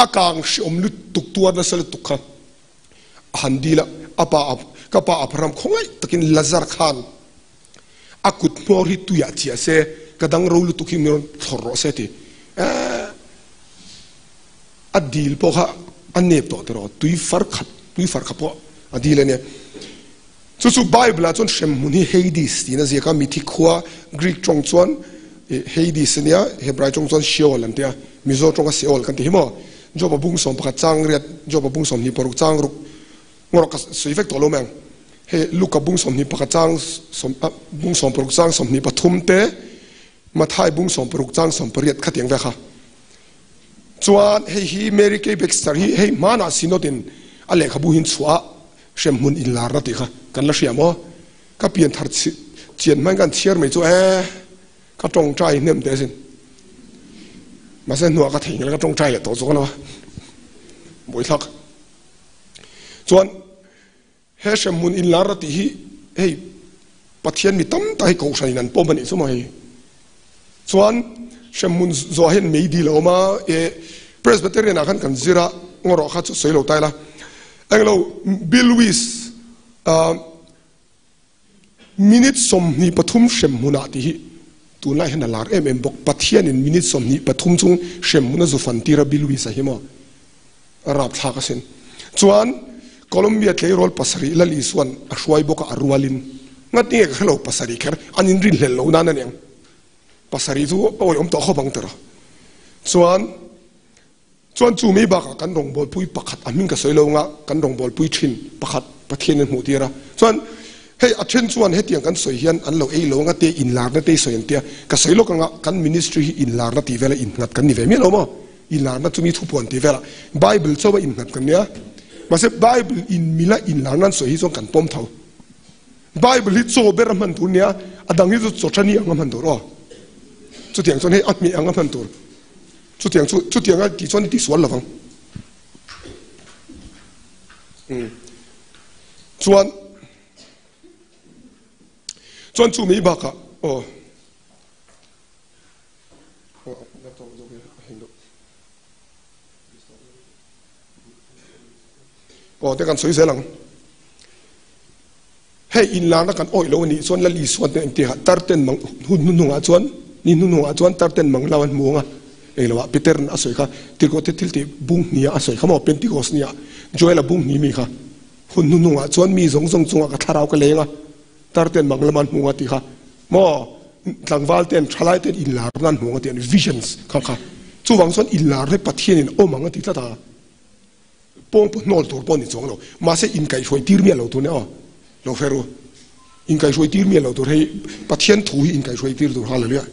akang shom lu tuk tuar na sal tukha handila kapa Abraham khongai takin lazar khan akut mori tu ya chia se kadang ro lu tukin mir thorro se ti adil po kha anep to tro tui far kha po adil ne chu bible chon shem muni hades tina zeka mithi khwa greek chong chuan hades nia hebrai chong chuan sheol an tia mizo chong sheol kan ti himo joba bung som pakha chang riat joba bung som ni poruk chang ruk ngor ka soifek to lo meng he luka bung som ni pakha chang som bung som poruk chang som ni pathum te mathai bung som poruk chang som pariat khatiang ve kha chuan he mary k baxter he mana sinodin ale khabu hin chua shem mun in lar na ti kha kan la hriamo ka pian thar chian man kan thiar mai chu ka tong trai nem te sin ma se nuwa ka thing la ka tong trai le to chu kana boi thak chuan he shem mun in lar ti hi hey pathian mi tam ta hi ko shan nan pom ani chu mai chuan shem mun zo hen mei di lo ma presbyterian a kan zira ngoro kha chu soilo tai la anglo bill Lewis minute som ni pathum shem muna ti hi tu lai hena lar bok pathian in minute som ni pathum chung shem muna zo fan tira Bill Lewis a hima rap tha ka sen chuan Colombia tlei rol pasari la li suan a hruai boka a rualin ngat ni ka lo pasari kher anin rin hlel lo nan aneng pasari chu oi om to khobang tera chuan chu mi ba kan rong bol pui pakhat amin ka soilo nga kan rong bol pui thin pakhat pathian en hmutira chuan hei a then chuan hetiang kan soi hian an lo ei lo nga te in lar na te soin tia ka soilo ka nga kan ministry in lar na ti vela in ngat kan ni ve mi lo mo in lar na chu mi thu pon ti vela bible choba in ngat kan nia mase bible in mila in lar nan soi hi chong kan pom thau bible hi cho ber man tu nia adang hi chu chani ang man do ro chu tiang chon hei atmi ang man tur chu tiang a ti chon ti sual lawang chuan chu mi ba ka te kan soi se lang hei in la na kan oi lo ni chuan la li suan te ti ha tarten mang hun nu nga chuan ni nu nga chuan tarten mang lawan mu nga ei lo peter na soi kha tirko te til te bung nia a soi khamo pentikos nia joela bung ni mi kha hun nu nga chuan mi zong zong chunga ka tharau ka lenga tarten mang laman mu nga ti kha mo tlangwal ten thalai ten in lar nan mu nga ten visions kha chu wang chuan in lar re pathian in o manga ti ta pong nol tur pon ni chong lo ma se in kai hoi tir mi lo tu ne lo feru in kai hoi tir mi lo tur hei pathian thu in kai hoi tir tur hallelujah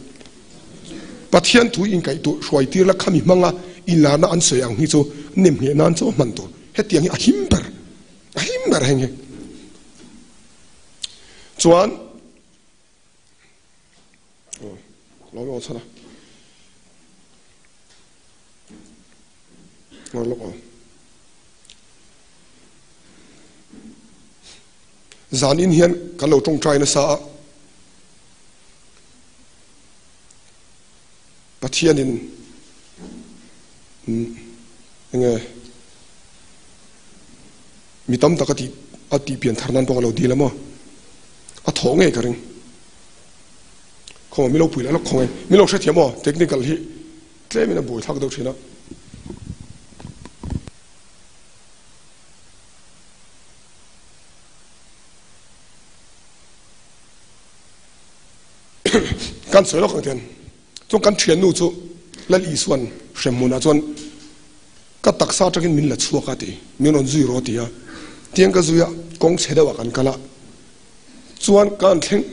pathian thu in kai tu hoi tir la khami manga in la na an se ang hi chu nim he nan chu man tu hetiang a himber henge chuan lo yo chana lo zan in hian kan lo tong trai na sa pathian in nge mitam takati ati pian tharnan pong lo dilamo a thonge karing khom mi lo pui la khong mi lo hrethiamo technical hi tlem na boi thak do thina kan soi lo kang ten chung kan thian nu chu la li suan hремuna chuan ka taksa takin min la chua ka ti min on zui ro ti ya tiang ka zuya kong chedawa kan kala chuan kan thleng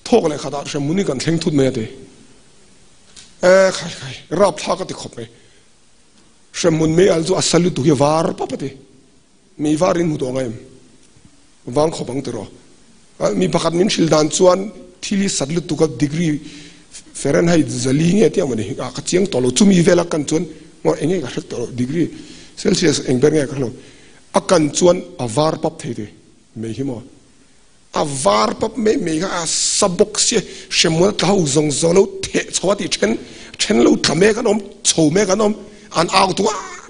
thok le khada hремuni kan thleng thut me te khai rap tha ka ti khop me hremun me al chu asalu tu hi war pa pa te mi warin hu do ngai wang khopang te ro mi pakhat min shil dan chuan thili sadlu tu ka degree Fahrenheit zali nge tiang mani ka chiang tolo chumi vela kan chuan ngo enge ka hret tolo degree Celsius engber nge ka lo akan chuan avar pap theide me hi mo avar pap me ga sabok se shemwa ka hu zong zolo the chawati chen lo thame ka nom chou me ka nom an aw tu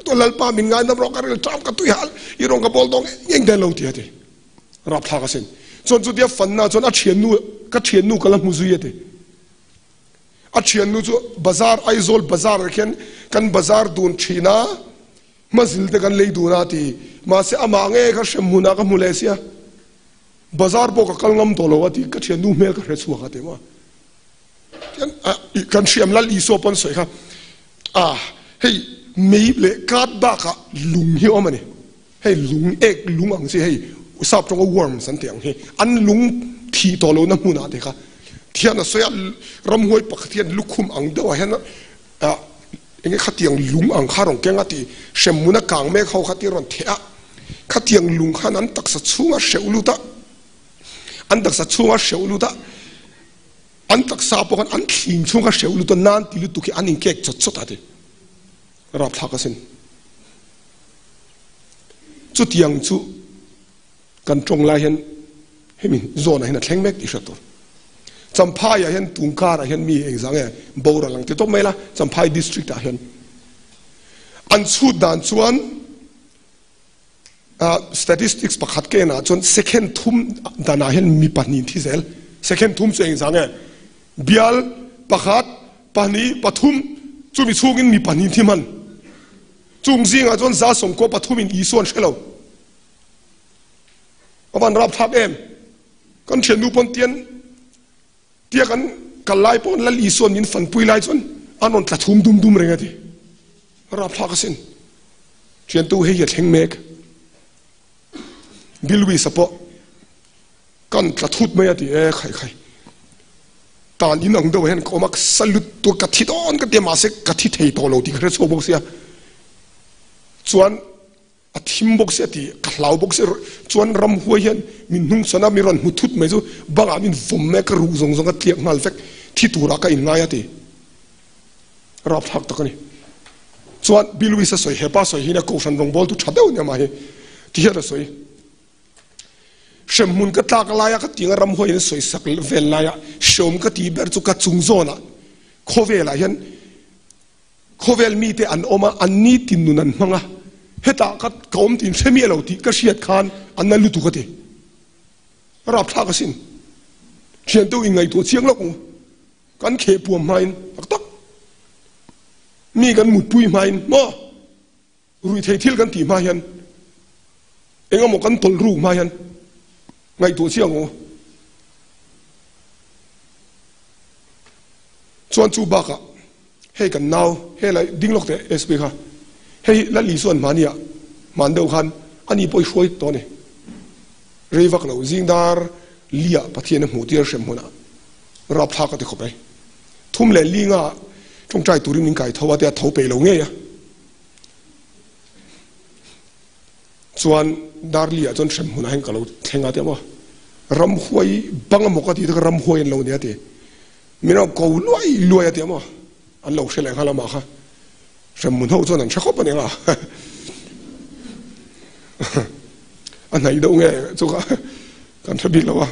to lalpa min nga nam ro ka rel tram ka tu hal i rong ka bol dong eng den lo ti ate rap tha ka sen chon chu dia fan na chon a thian nu ka la mu zu yete a thian nu chu bazar aizol bazar khen kan bazar dun thina mazil te kan lei duna ti ma se ama nge ka shemuna ka mulesia bazar bo ka kalngam tolo ati ka thian nu mel ka hrechu ka te ma kan shiam lal i so pon soi kha hei mei le kat ba ka lung hi omani hei lung ek lung ang si hei usap trong worm san tiang he an lung thi tolo na mu na te kha thian a soya ram hoi pakhian lukhum ang do hen enge khatiang lung ang kharong kenga ti shemuna kang me khaw khati ron thea khatiang lung khan an taksa chunga sheuluta an taksa chunga sheuluta an taksa po kan an thim chunga sheuluta nan tilu tu ki an in kek chot chot ate rap thakasin chu tiang chu kan trong la hen hemin zona hen thleng mek ti shato champhai a hen tungkar a hen mi exang e bora lang te to mela champhai district a hen an chu dan chuan statistics pakhat ke na chon second thum dana hen mi panin thi zel second thum chu exang e bial pakhat pani pathum chu mi chungin mi panin thi man chung zinga chon za som ko pathumin i son shelo วันรับทักเอ็มกันเชียนดูปนเตียนเตียกันกันไล่ปนและลีส่วนยินฝันปุยไล่จนอันนั้นตัดทุ่มดุมเรื่องอะไรรับทักสินเชียนตูให้เหยียดแห่งเมกบิลวิสปอกันตัดทุดไม่ได้ใครตอนนี้นังเดียวเห็นเขามักสลุดตัวกัดที่ต้นกัดเดียมาเสกกัดที่เทโตเราที่เคยโชว์บอกเสียส่วนอธิมบอกเสียที่กล่าวบอกเสียส่วนรำหัวเห็นมินนุ่งสนามีรันหุทุดไม่รู้บางอามินฝุมแม่กรูซงกัดเทียงมาลเฟกที่ตัวรักอินง่ายที่รับทักตะกันนี่ส่วนบิลวิสสวยเฮป้าสวยเห็นกูฉันลงบอลตุชัดเดียวเนี่ยมาเฮที่เฮสวยเชมุนก็ตากลายก็ตีงรำหัวเห็นสวยสักเวลลายชมก็ตีเบอร์จุกจุงโซนะโคเวลายเห็นโคเวลมีแต่อันออกมาอันนี้ตินนุนันมั้งอะเฮตาก็กอมตินเชมีเราที่ก็เชียดคานอันนั้นลุตุกติรับทักสินเชียนตัวยังไงตัวเชียงละกูกันเขปวมไม่อักตักมีกันหมุดปุยไม่มารุยเททิลกันตีมาเห็นเองก็บอกกันตลรูมาเห็นไงตัวเชียงกูส่วนจูบักอะให้กันนาวให้อะไรดิ้งล็อกเตะเอสพีค่ะให้ละลีส่วนมาเนี่ยมันเดียวกันอันนี้ไปช่วยตัวนี้เรียกว่าเราจิงดาร์เลียปะเทียนหมูเตียร์เชมหัวน่ะรับทักกันที่เขาไปทุ่มเล่นลิงอ่ะจงใจตัวริมนิงไก่ทว่าเดียเท้าไปเราเงี้ยส่วนดาร์เลียจนเชมหัวน่ะให้กับเราแข่งกันเดียวว่ารำหวยบังมกติที่รำหวยเราเนี่ยที่มีเราเกาลอยเดียวว่อันเราเฉลยข้าละมาค่ะเชมหัวเขาจนนั่นเชื่อเขาปะเนี่ยอ่ะอันไหนดูไงจุกะกันทบิดแล้ววะ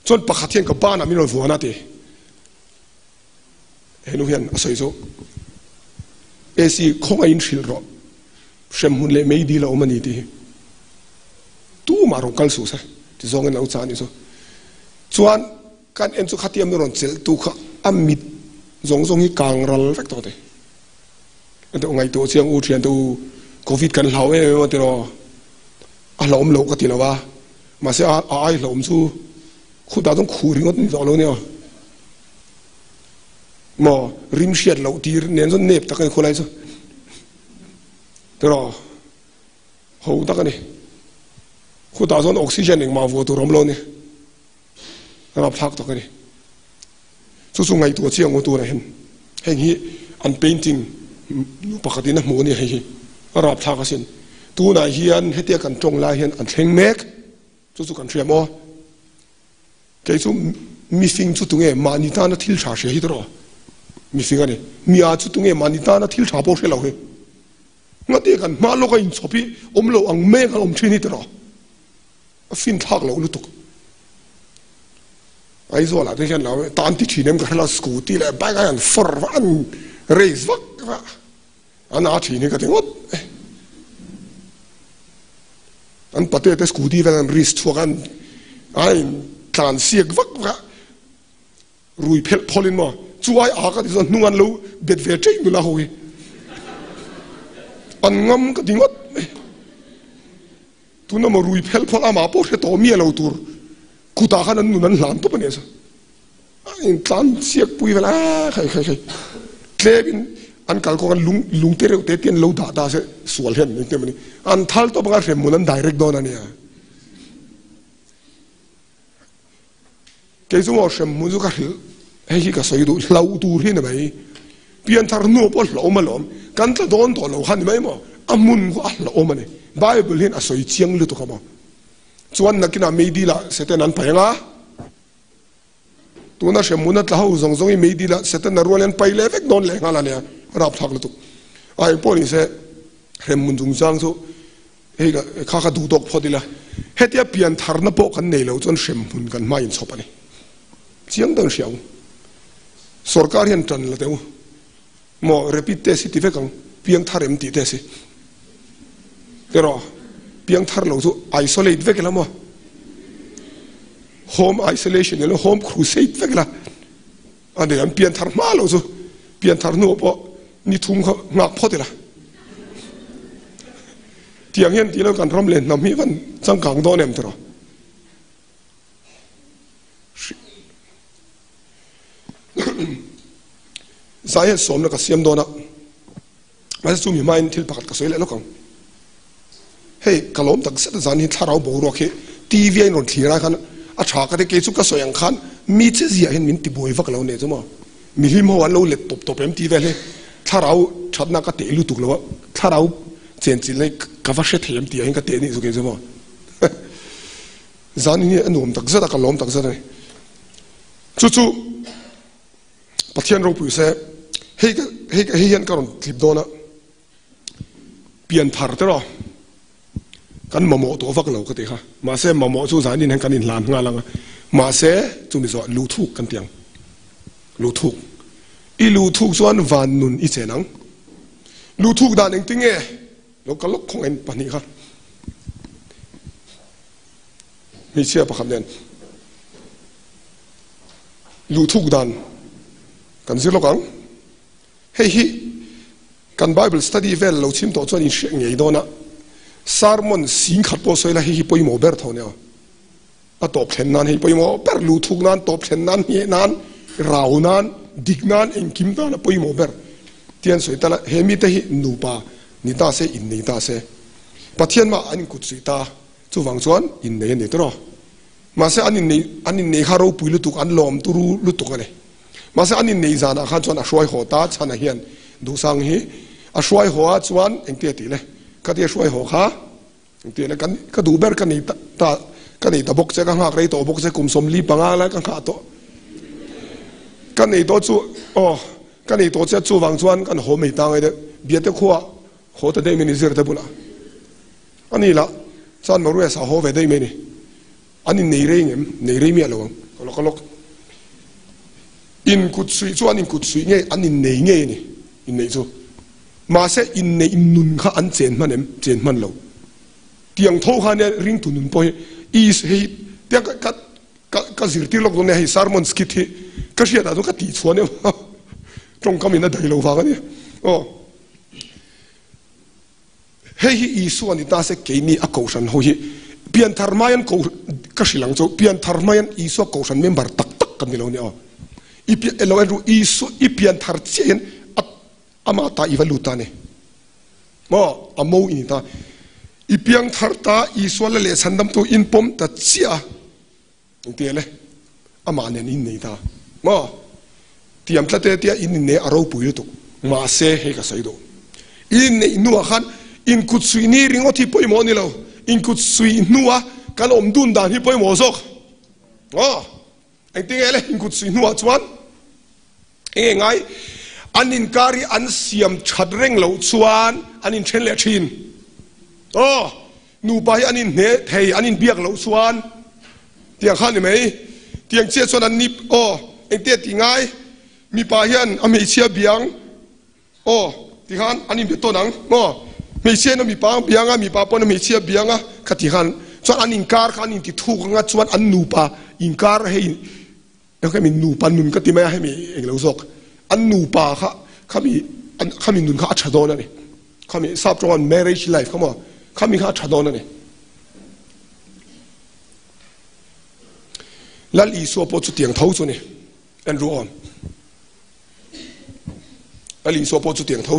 จนปะขัดเทียนกับบ้านมีเราหัวนาทีเห็นลูกเห็นอาศัยโซเอซีคงอินชิลรอเชมหุ่นเล่ไม่ดีแล้วมันนี่ทีตู้มารงกัลสูซะที่ซองเงินเอาจานนี่โซส่วนการเอ็นสุขัดเทียมนี่รอนเซลตู้ข้าอามิดซงที่กลางรัลเฟกตัวเตแต่ไงตัวเชียงอูเชียนตัวโควิดกันเหล่าเอ้ว่าที่เราหลอมโลกกันที่เราว่ามาเสียไอ้หลอมสู้คุณตาต้องขู่ถึงว่านี่ต่อแล้วเนี่ยมอริมเชียดเราตีเนียนจนเน็บตะกันคนไรซะที่เราหูตะกันนี่คุณตาจนออกซิเจนเองมาวัวตัวรอมโลนี่รับพักตะกันนี่สู้ๆไงตัวเชียงตัวไหนเห็นให้งี้อันเป็นจริงปกตินะหมูนี่ให้รับทักสินตัวนายเฮียนให้เตียกันจงลายเฮียนอันเชงเมกสู้ๆกันเชียร์มอแกสู้มีฟิงสุดตรงเงี้ยมานิตานะทิลชาเชียฮิตรอมีฟิงอันนี้มีอาจุดตรงเงี้ยมานิตานะทิลชาโปเชลเอาเฮงั้นเตียกันมาโลกอินสอปีโลอังเมกันชินิตรอฟินทักเราลุตุกไอ้ส่วนละที่ฉันเราตอนที่ชีนมกันเราสกูตี้เลยไปกันฟอร์วันเรสวักว่าอันอาชีนี่ก็ถึงว่าอันประเทศสกูตี้เป็นริสต์ว่ากันไอ้การเสียกวักว่ารุยเพลพอลินมาช่วยอาก็ที่ส่วนนุ่งอันรู้เบ็ดเวทใจมุลาหุยอันงำก็ถึงว่าทุนน้ำมารุยเพลพอลามาพอเสตอมีเราตัวกูตาขันนุ่นนั่นหลานตัวปนเนี่ยสิไอ้การเสียกปุยเวลาใครเคลบินอันการกันลุงเตะเตียนเราด่าเสียสวนเห็นนี่เต็มนี่อันทัลตัวบางเรื่องมันนั้นdirect โดนอันเนี้ยแกจะว่าเรื่องมันจะกันเฮ้ยก็สวยดูเราดูเห็นไหมเปลี่ยนทางโน้บเราไม่หลอมกันจะโดนตัวเราขันไหมมั้งอามุนก็เราไม่เนี่ยไบเบิลเห็นสวยเชียงเลยตัวเขาบอกส่วนนักกินไม่ดีละเสร็จนั้นไปงะตัวนั้นเชื่อมุนนั่นเราส่งไม่ดีละเสร็จนั้นรัวเล่นไปเลยเวกโดนเลยงะละเนี่ยรับทักเลยตุไอ้พวกนี้เสเห็นมุนจงจังสุเฮ้ยข้าก็ดูตกพอดีละเฮ้ยที่เปลี่ยนทางนั้นพวกกันเนี่ยเราจนเชื่อมุนกันไม่ยินชอบอันนี้เสียงดังเสียงสุรการเห็นจันละเดี๋ยวมอ repeat เตสิที่เวกังเพียงทาร์เอ็มตีเตสิเดี๋ยวเพียงทาร์เราจะ isolate เวกแล้วมั้ง home isolation เนี่ย home crusade เวกละอันเดียวเปลี่ยนทาร์มาเราจะเปลี่ยนทาร์โน้ปนี่ทุ่งเขางักพอดีละ tiang hian ti lo kan rom len nam hi van chang kang do nem tro zai som na ka siam do na ma su mi main thil pakat ka soi le lo kang hei kalom tak sa zan hi tharau bo ro khe tv ai ron thira khan a tha ka te ke chu ka soyang khan mi che zia hen min ti boi vak lo ne chuma mi him ho lo le top top em ti ve le tharau thatna ka te lu tuk lo tharau chen chi le ka va she them ti hen ka te ni zu ke chuma zan ni anom tak za ka lom tak za ne chu chu pathian ro pu se hei hian ka ron clip do na pian thar te ro kan mamo to vak lo ka te kha ma se mamo chu zan in han kan in lan nga langa ma se chu mi zo lu thu kan tiang lu thu i lu thu chuan van nun i chenang lu thu dan eng tinge lo ka lok khong en pani kha mi sia pa kham den lu thu dan kan zir lo kang hei hi kan bible study vel lo chim to chuan in sheng ngei do na sermon sing khat po soila hi poi mo ber thone a top thlen nan hi poi mo ber lu thuk nan top thlen nan hi nan rau nan dik nan eng kim ta na poi mo ber tian soi tala he mi te hi nu pa ni ta se in nei ta se pathian ma an kut sui ta chu wang chuan in nei nei tro ma se anin nei haro pui lu tuk an lom tu ru lu tuk ale ma se anin nei zana khan chuan a hruai ho ta chana hian du sang hi a hruai ho a chuan eng te ti le ka dia hruai ho kha eng te le kan ka du ber kan nei ta kan nei ta bok che ka ngak rei to bok che kum som li panga la ka kha to kan nei to chu kan nei to che chu wang chuan kan ho mei ta ngai de bia te khuwa ho ta dei mini zir te bula ani la chan ma ruya sa ho ve dei meni ani nei rei ngem nei rei mi alo kolok in kut sui chuan in kut sui nge ani nei nge ni in nei chu ma se in nei in nun kha an chen man lo tiang tho kha ne ring tu nun poi is hei te ka zir ti lok ne hei sermon skit hi ka sia da ka ti chuan ne trong kam in a dai lo wa ni hei hi isu ani ta se ke ni a ko san ho hi pian tharmayan ko ka silang chu pian tharmayan isu ko san member tak kan ni lo ni ipi elo ru isu ipian thar chen ama ta ivaluta ne mo amo in ta ipiang thar ta isu le sandam tu in pom ta chia te le ama ne in nei ta mo tiam tlate tia in ne aro pui tu ma se he ka sai do in nei nu khan in kut sui ni ringo thi poi mo ni lo in kut sui nuwa kan om dun dan hi poi mo sok anh tiếng ấy in cút suy nuốt chuan anh ngay anh in kari anh siam chặt reng lâu chuan anh in chen lệ chin nu bai anh in nè thầy anh in biếc lâu chuan tiếng khan mấy tiếng chia chuan anh nip anh tiếc tiếng ngay mi bai hiền anh mấy chia biang tiếng khan anh in biết to nắng mấy chia nó mi bai biang mi bai pon mấy chia biang cái tiếng khan chuan anh in kar anh in ti thu nga chuan anh nu pa in kar hayแล้วก็มีนูปันนุนก็ที่ไม่ให้มีเองเราสกอันนูป่าเขามีนุนเขาอัจฉริยะนี่เขามีทราบตรง marriage life เขาบอกเขามีเขาอัจฉริยะนี่แล้วอีสัวพอจุดเตียงเท้าส่วนนี่อันรู้อ่อนแล้วอีสัวพอจุดเตียงเท้า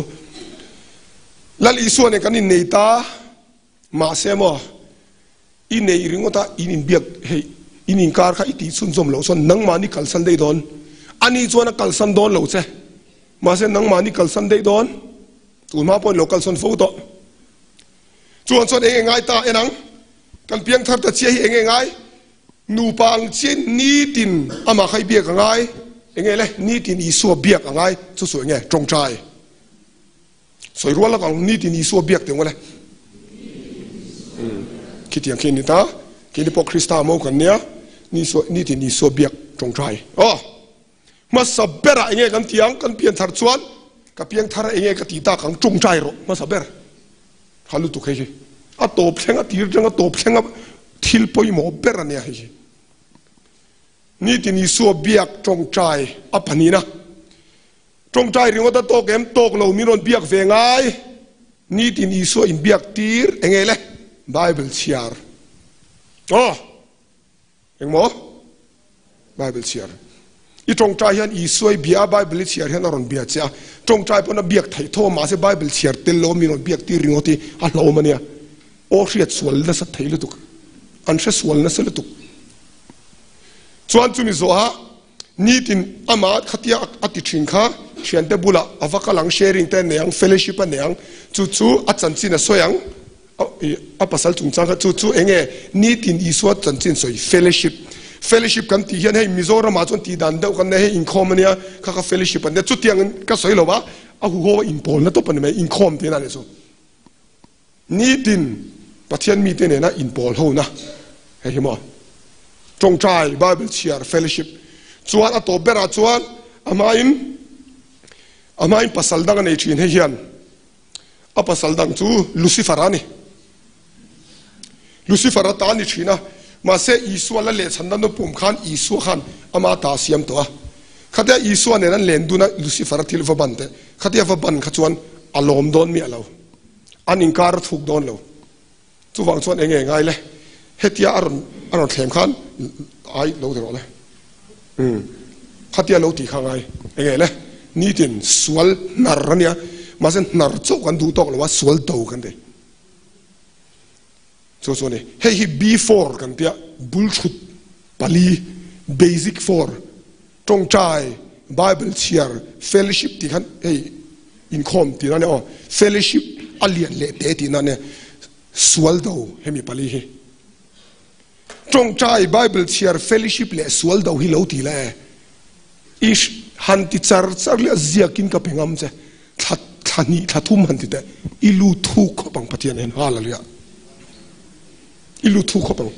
แล้วอีสัวเนี่ยกันนี่เนต้ามาเสียมั้งอินเนยริงว่าตาอินเบียกเฮอินิงการข้าอิติสุนทรมเหล่าส่วนนังมานี่กัลสันได้ดอนอันนี้ส่วนนักกัลสันดอนเหล่าเจ้มาเส้นนังมานี่กัลสันได้ดอนตัวมาปนเหล่ากัลสันฟูโตส่วนเองไงตาเอ็นังกันเพียงทับตะเชียเองไงนูปังเช่นนี้ตินอามาใครเบียกไงเองไงเลยนี้ตินอีสัวเบียกไงสวยไงจงใจสวยรัวแล้วก็นี้ตินอีสัวเบียกถึงว่าเลยคิดอย่างคิดนี่ตาคิดพวกคริสต์มากันเนี่ยนี่ที่นี่โซเบียกจงใจมาสับเบระเองกันเตียงกันเปลี่ยนทาร์ชวนกับเปลี่ยนทาร์เองกันตีตาขังจงใจหรอมาสับเบระฮัลโหลตุกเฮจิอะตบเชงอะตีจังอะตบเชงอะทิลปอยหมอเบระเนี่ยเฮจินี่ที่นี่โซเบียกจงใจอะพันนี้นะจงใจเรื่องว่าตโตเกมโตกเรามีรอนเบียกเวงไง นี่ตินอีสัวอินเบียกตีร์เองไงเลยไบเบิลเชียร์อ๋อเองมั้งไบเบิลเชียร์อีตรงใจยันอีสัวเบียไบเบิลเชียร์ยันอรอนเบียเจ้าตรงใจพนับเบียกไถ่ทั่วมาเสไบเบิลเชียร์เตลโลมีนนเบียกตีริงอตีอัลโลมันเนี่ยโอ้เสียสวลนั่นสัตย์ไถ่ลุตุกอันเสียสวลนั่นสัตย์ลุตุกส่วนจุมิโซฮะนี่ตินอามาขัดยาอัติชิงค่ะเชียนเตบุละอวักหลังแชร์ริงเตนเนี่ยงเฟลชิปเนี่ยงจู่ๆอัจฉริยะสวยงอัปสัลจุงจังค่ะจู่ๆเองนี่ตินอีสวดจันจินสวยเฟลชิปกันที่เห็นให้มิโซรามาจนตีดันเดียวกันให้อินคอมเนี่ยข้าก็เฟลชิปเนี่ยจุดที่ยังก็สวยหรอวะอาหูว่าอินโพลนั่นตัวเป็นไหมอินคอมที่นั่นเลยสุนี่ตินประเทศมีเตเนี่ยนะอินโพลหูนะเห็นมั้ยจงใจไบเบิลเชียร์เฟลชิปจวนอัตโตเบราจวนอามาอินปัสสัลดังในจีนให้เห็นอาปัสสัลดังจูลูซิฟารานี่ลูซิฟาราตานี่จีนะมาเสอีสวละเลฉันนั้นปุ่มขันอีสวขันอามาตาเสียมตัวขัดยาอีสวเนี่ยนั้นเลนดูนะลูซิฟาราทิลฟบันเตขัดยาฟบันขัดจวนอารมณ์โดนเมียเราอันอินการถูกโดนเราจูวังจวนเองไงเลยเฮียอารมณ์เข็มขันไอ้เราเท่าไรขัดยาเราตีข้างไงเองเลยนี่ตินสวลนารเนี่ยมาเส้นนารโจกันดูตอกเลยว่าสวลโตกันเดส่วนนี้เฮ้ย B4 กันเดียบุลชุดปาลี Basic 4ตรงใจไบเบิลเชียร์เฟลชิปที่ขันเฮ้ยอินคอมที่นั่นเนี่ยอ๋อเฟลชิปอเลียนเละเตะที่นั่นเนี่ยสวลโตเฮ้ยมีปาลีเฮ้ตรงใจไบเบิลเชียร์เฟลชิปเละสวลโตฮิโลตีเละอิชฮันติจาร์ซาร์เลียเซียกินกับเพงามเจ้ท่านี่ท่าทุ่มฮันติเตอิลูทุกข์บังปะเทียนเห็นฮาลาลียอิลูทุกข์บัง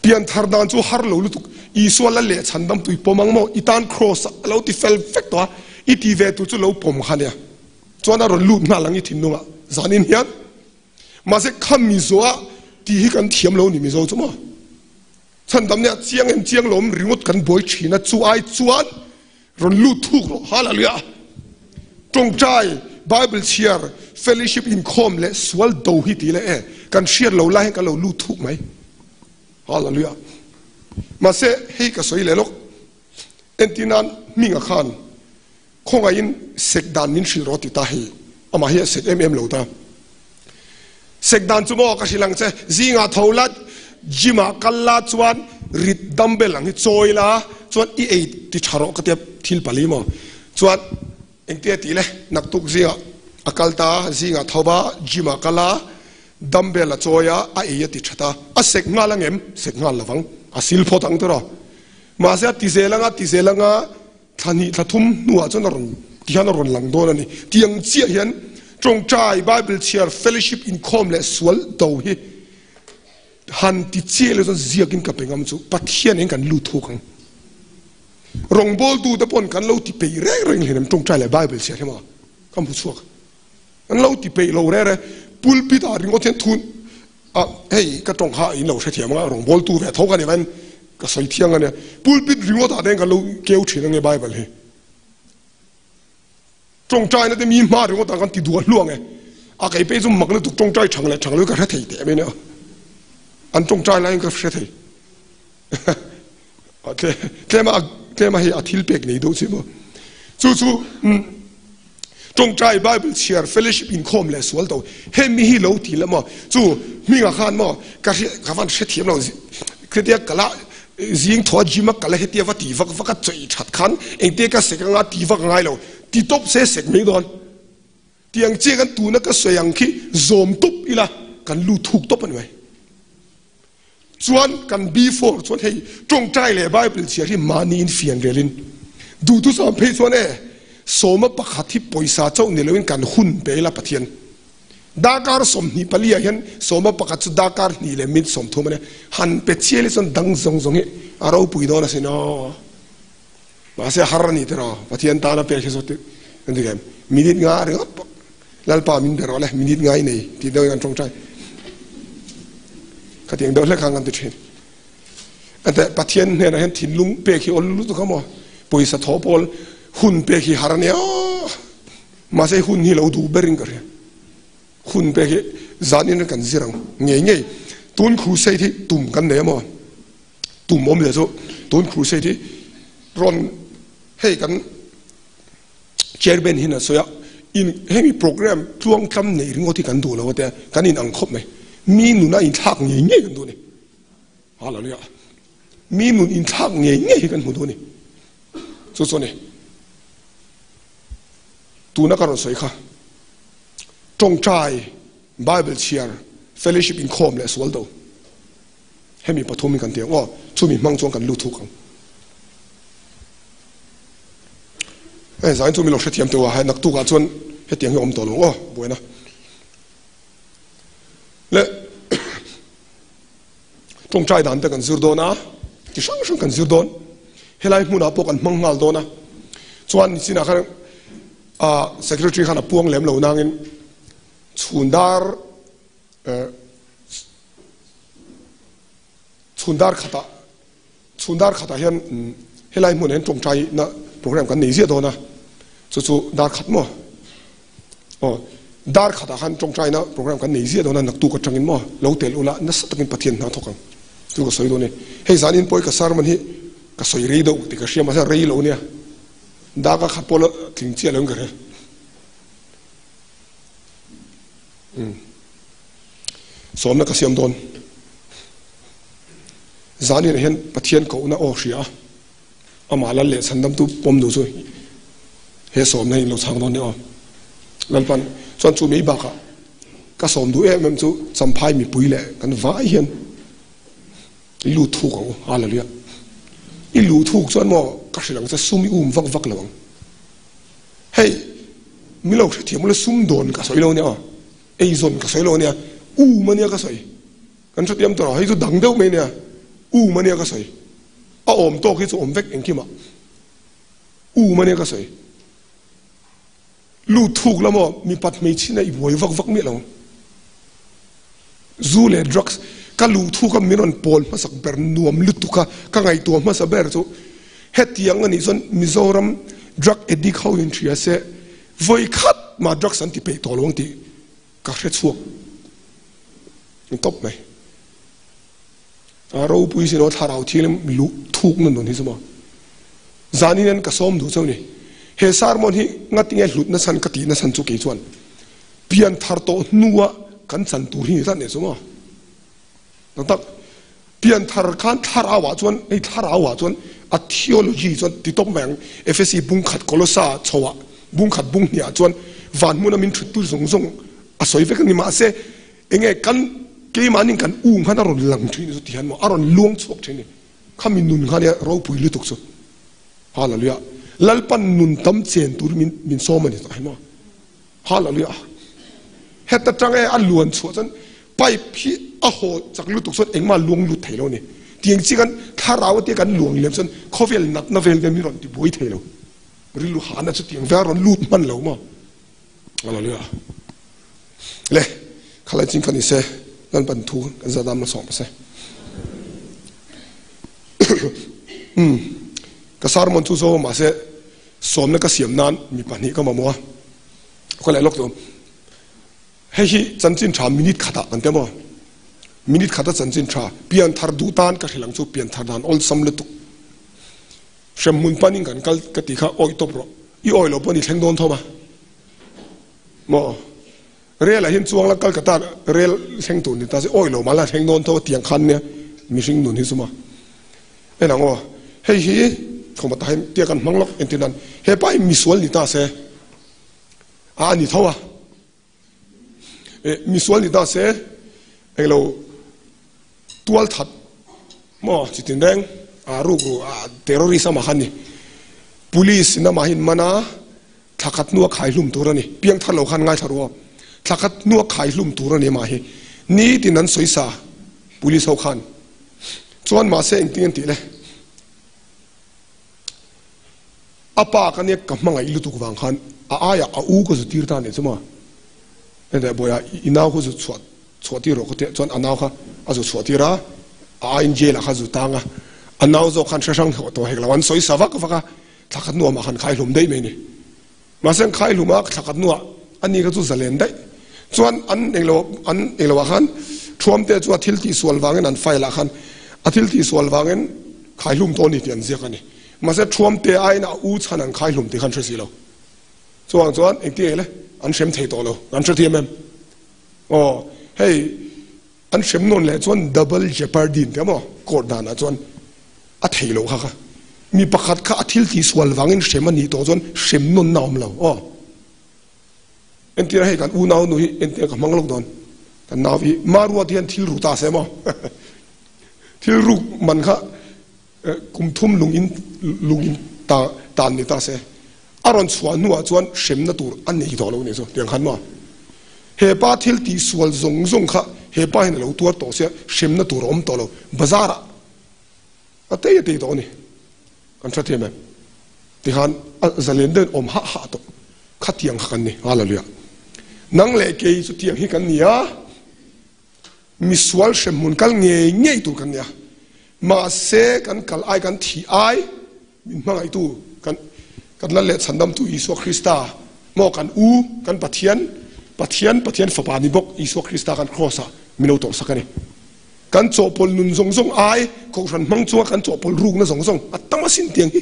เปลี่ยนทาร์ดานจูฮาร์โลลุตุกอีสวลละเละฉันดำตุยปมังโมอีตานครอสเราติเฟลเฟกตัวอีทีเวตุจูเราปมขันเนี่ยจวนนั้นลูดน่าลังอีทินนุ่งอ่ะจานินเฮียนมาเสกคำมิโซะที่ฮิกันเทียมเรานี่มิโซจุมาฉันทำเนี่ยเจียงลมริงดกันบ่อยชีนะจูไอจวนรอนลูทุกข์ฮาลาลียาตรงใจไบเบิลเชียร์เฟลชิปอินคอมและสวลโตฮิตีเลยกันเชียร์เราไล่ให้กันเราลูทุกข์ไหมฮาลาลียามาเสให้กับสวยเลยลูกเอ็นตินันมิงขันคงไอ้เสกดานนินชิลรอติตาฮีอามาเฮียเสกเราตาเสกดานจุโมกสิลังเซซิงาทาวลัดจิมาคัลลาจวนริดดัมเบลังฮิโจยละจวนอีเอติชาร์โรกเตียทิลปาลีโมจวนเอ็งเตียตีเลยนักตุกซิงาอคัลตาซิงาทาวบาจิมาคัลลาดัมเบลโจยาไอเอติชะตาอาเสกงาลังเอ็มเสกงาลวังอาศิลพอตังตัวเรามาเสียติเซลังท่านี่ท่าทุ่มนัวจนนรนที่ฮันนรนหลังโดนนี่ที่ยังเจียเห็นจงใจไบเบิลเชียร์เฟลชิปอินคอมและสวลโตฮีฮันติเจียเลยจนเสียกินกับเป็นงามจูปัทเทียนเองกันลูทุกันรงบอลดูตะปนกันเราติเปย์เร่งเห็นมันจงใจเลยไบเบิลเชียร์ใช่ไหมคำพูดชัวร์อันเราติเปย์เราเร่ปุลปิดาริงก็เทียนทุนเฮ้ยก็ตรงข้าอินเราใช้เทียมว่ารงบอลดูแบบเท่ากันเนี่ยมันก็ใส่เทียงกันเนี่ยปุลปิดริงก็ตาเด้งกันเราเกี่ยวเชื่อในไบเบิลเฮจงใจนั่นแต่มีมาริงก็ต่างกันติดดัวล่วงไงอาไก่ไปจุ่มหมักเลยถูกจงใจฉังเลยก็แค่เทียมเนี่ยอันจงใจอะไรก็เสียทีแค่มาให้อาทิตย์เป็กนี่ดูสิบ่จู่จงใจไบเบิลเชียร์เฟลชิปอินคอมเลยสวลโตเห็นมีฮิโลทีแล้วมั้งจู่มีงาขันมั้งก็ข้าฟันเสียทีมเราคือเดียกละยิงถอดจิมักกะเลยเดียว่าตีฟักใจชัดขันเองเดียก็เสกงาตีฟักง่ายเราตีตบเสกไม่โดนตียังเจียกันตูนักก็สวยยังขี้โจมตบอีละกันลูถูกตบมันไว้จวนกันB4จวนให้จงใจเลยไบเบิลเชียร์ที่มานีนเฟียนเรลินดูทุกสามเพจจวนสมบัติที่ปอยสาเจ้าเนี่ยเราเป็นการหุ่นเปล่าปะเทียนดาการสมนิปลียเห็นสมบัติจุดดาการนี่เลยมิดสมทุ่มเนี่ยหันเป็ดเชี่ยเลยส่วนดังซงๆเราปุยโดนสินะมาเสียฮาร์นี่เถอะปะเทียนตาหน้าเป็ดที่สุดนั่นเองมินิดง่ายเลยแล้วป้ามินเดอร์อะไรมินิดง่ายนี่ที่เดียวกันจงใจขัดยังเดินเล็กห่างกันติดเช่นแต่ปะเทียนเนี่ยนะเห็นถิ่นลุงเปย์ขี้อลลุตุกเขาหมดปุยสะท้อปอลหุ่นเปย์ขี้ฮาร์เนี่ย mà sẽ hun hi lâu đủ bering cái hun bé cái giá nên cần gì rằng nghe tuân khu xây thì tụm cái này mà tụm ôm lại rồi tuân khu xây thì ron hay cái chairman hi là sao in hay mi program chuang tham này riêng thì cần đủ là vậy cái in ăn khop này mi nu na in thắc nghe cần đủ này hallelujah mi nu in thắc nghe cần đủ này số này tu na karon soi kha trong trai Bible share fellowship in khom le swal do hemi pathumi kan te ngo chumi mang chong kan lu thu kan zain chumi lo hrethiam te wa hai nak tu ka chon he tiang om to lo o buena le trong trai dan te kan zur do na ti sang kan zur don helai mu na po kan mang ngal do na chuan ni sina kha secretary khana puang lem lo nangin chundar khata hian helai mun hen trong trai na program kan nei zia do na chu dar khat mo dar khata han trong trai na program kan nei zia do na nak tu ka tangin mo lo tel ula na satakin pathian na thokang tu ko soi do ne hei zanin poi ka sar man hi ka soi rei do ti ka siam sa rei lo ne da ka khat polo thing chia leng gare som na ka siam don zani hen pathian ko na o ria amala le sandam tu pom do so he som na lo chang don ne o lalpan chon chu mei ba ka som du em chu champhai mi pui le kan vai hian lu thu ko hallelujah i lu thu chon mo ka silang cha sumi vak lawang hey milo thiam le sum don ka soi lo ne o ei zon ka soi lo ne mania ka soi kan chu tiam to hai chu dang deuh me ne mania ka soi a om to ki chu om vek eng kima mania ka soi lu thuk lamo mi pat me china i boi vak mi lo zu le drugs ka lu thu ka miron pol ma sak ber nuam lutuka ka ngai to ma sa ber chu hetiang ani zon Mizoram drug addict how in tria se voi khat ma drugs anti pe to long ti ka hre chuak in top mai aro pui si no tharau thilem lu thuk nan don hi zuma zanin ka som du chawni he sarmon hi ngatinge hlut na san kati na san chu ke chuan pian thar to nuwa kan chan tur hi ta ne zuma tak pian thar khan thar awa chuan ei thar awa chuan a theology chuan ti top mang FSC bung khat kolosa chowa bung khat bung nia chuan van mun min thut tu zong zong a soi vek ni ma se enge kan ke manin kan khan aron lang thin so tihan mo aron luang chok thini khamin nun khania ro pui lu tuk chu hallelujah lalpan nun tam chen tur min so mani ta mo hallelujah heta tangai aluan chu chan pai phi a ho chak lu tuk so engma luang lu thailo ni tiang chi kan tharaw te kan luang lem son khovel nat na vel mi ron ti boi thailo rilu hana chu tiang veron lut man lo mo hallelujah le khala chin khani se nan ban thu kan zadam na som se ka sar mon chu zo ma se som na ka siam nan mi pani ka ma mo ko le lok to he hi chanchin tha minute khata kan te mo minute khata chanchin tha pian thar du tan ka hilang chu pian thar dan ol sam le tu shem mun paning kan kal ka ti kha oi to pro i oi lo pani thleng don thoma mo rel a hin chuang la kal kata rel thleng tu ni ta se oi lo mala thleng don tho tiang khan ne mi sing nun hi suma enango hei hi khoma ta hem tia kan manglok entinan he pai mi sual ni ta se a ni thawa mi sual ni ta se elo tual that mo chitin deng a ru a terrorism a khani police na ma hin mana thakat nuwa khai hlum turani piang thalo khan ngai tharwa thakat nuwa khai hlum turani ma hi ni tinan soisa police ho khan chuan ma se engting ti le apa kan ye kamanga ilu tu wang khan a aya a u ko zu tir ta ne chuma ende boya ina ko zu chwati ro ko te chuan anaw kha a zu chwati ra a in je la kha zu tanga anaw zo khan shashang to hek lawan soisa wak waka thakat nuwa ma khan khai hlum dei me ni มาเส้นขายลุมาขัดนัวอันนี้ก็จุดเสลนได้ส่วนอันเองเราว่าขันทวมเตะจวดทิลตีสวลวางเงินอันไฟละขันอาทิลตีสวลวางเงินขายลุมตัวนี้เตียนเสียกันนี่มาเส้นทวมเตะไอ้น่ะอู้ชันอันขายลุมตีขันเชื่อสิเราส่วนเองที่เลยอันเชื่อมเทตัวเราอันเชื่อที่มั้ยอ๋อเฮ้ยอันเชื่อมนนเลยส่วนดับเบิลเจปาร์ดินเดี๋ยวมั้งกดดันนะส่วนอัดเทโลค่ะมีประคัดข้าอาทิลตีสวลวางเงินเชื่อมันนี่ตัวส่วนเชื่อมนนน้ำเราอ๋อเอ็นที่ให้กันอูนาวหนุ่ยเอ็นที่กับมังลกโดนกันนาวีมารัวที่อันทิลรูตาเสมอทิลรูมันค่ะกุมทุ่มลุงอินตานนี่ตาเสอารอนสวนนัวจวนเข็มนัดตัวอันนี้ตัวเราเนี่ยสิเดี๋ยวขันมาเฮป้าทิลตีสวนซงค่ะเฮป้าเห็นเราตัวโตเสียเข็มนัดตัวอมตัวเราบาซาระอันเตยตัวนี่อันชัดเจนไหมที่ขันจะเล่นเดินอมหะตัวขัดยังกันนี่อะไรเลยนังเล็กยี่สุดยังให้กันเนี่ยมิสวอลเชมุนกัลเงี้ยตัวกันเนี่ยมาเสกันกัลไอกันที่ไอมินมาไอตัวกันนั่นแหละสันดำตัวอิสุคริสต์มอกันกันปะเทียนฝาปานิบกอิสุคริสต์กันครอสะมิโนโตสักนี่กันโจปลนุนซงไอของฉันมังจัวกันโจปลรูกนะซงอัตตั้งมาสินเตียงฮี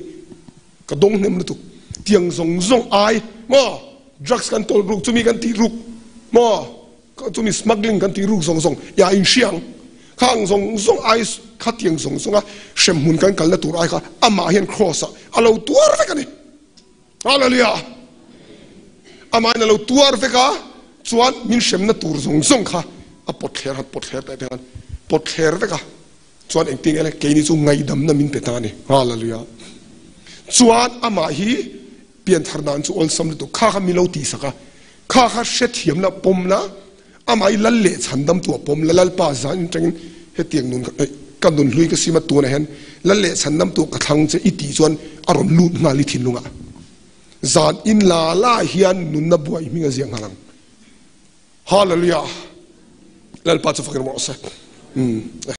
กระดงเนี่ยมันตุกเตียงซงไอมอdrugs กันโตรูกจะมีกันตีรูกมอก็จะมี smuggling กันตีรูกซงอย่าอินเชียงข้างซงไอขัดเตียงซงอ่ะเชื่อมหุ่นกันละตัวไอค่ะอามาเห็นครอสะเอาเราตัวอะไรกันนี่ฮาเลลูยาอามาเห็นเราตัวอะไรกันส่วนมินเชื่อมละตัวซงค่ะอ่ะปวดแขนแต่เดี๋ยวปวดแขนไปกันส่วนเองติงอะไรเกนี่จูไงดำน้ำมินเปตานี่ฮาเลลูยาส่วนอามาฮีเปลี่ยนทางนั้นจูอัลซัมเลตุข้ามีเราตีสักข้าเช็ดเหี่ยมนะปมนะอามาอีลัลเล่ฉันดำตัวปมลัลป้าจานจังเฮตียงนุนกันนุนลุยก็สิมาตัวนะเห็นลัลเล่ฉันดำตัวกระทังจะอิติส่วนอารมณ์ลุดงาลิทินลุงอ่ะจานอินลาเฮียนนุนนับบัวมีเงี้ยงหลังฮาเลลูยาลัลป้าจะฟังกันหมดสิ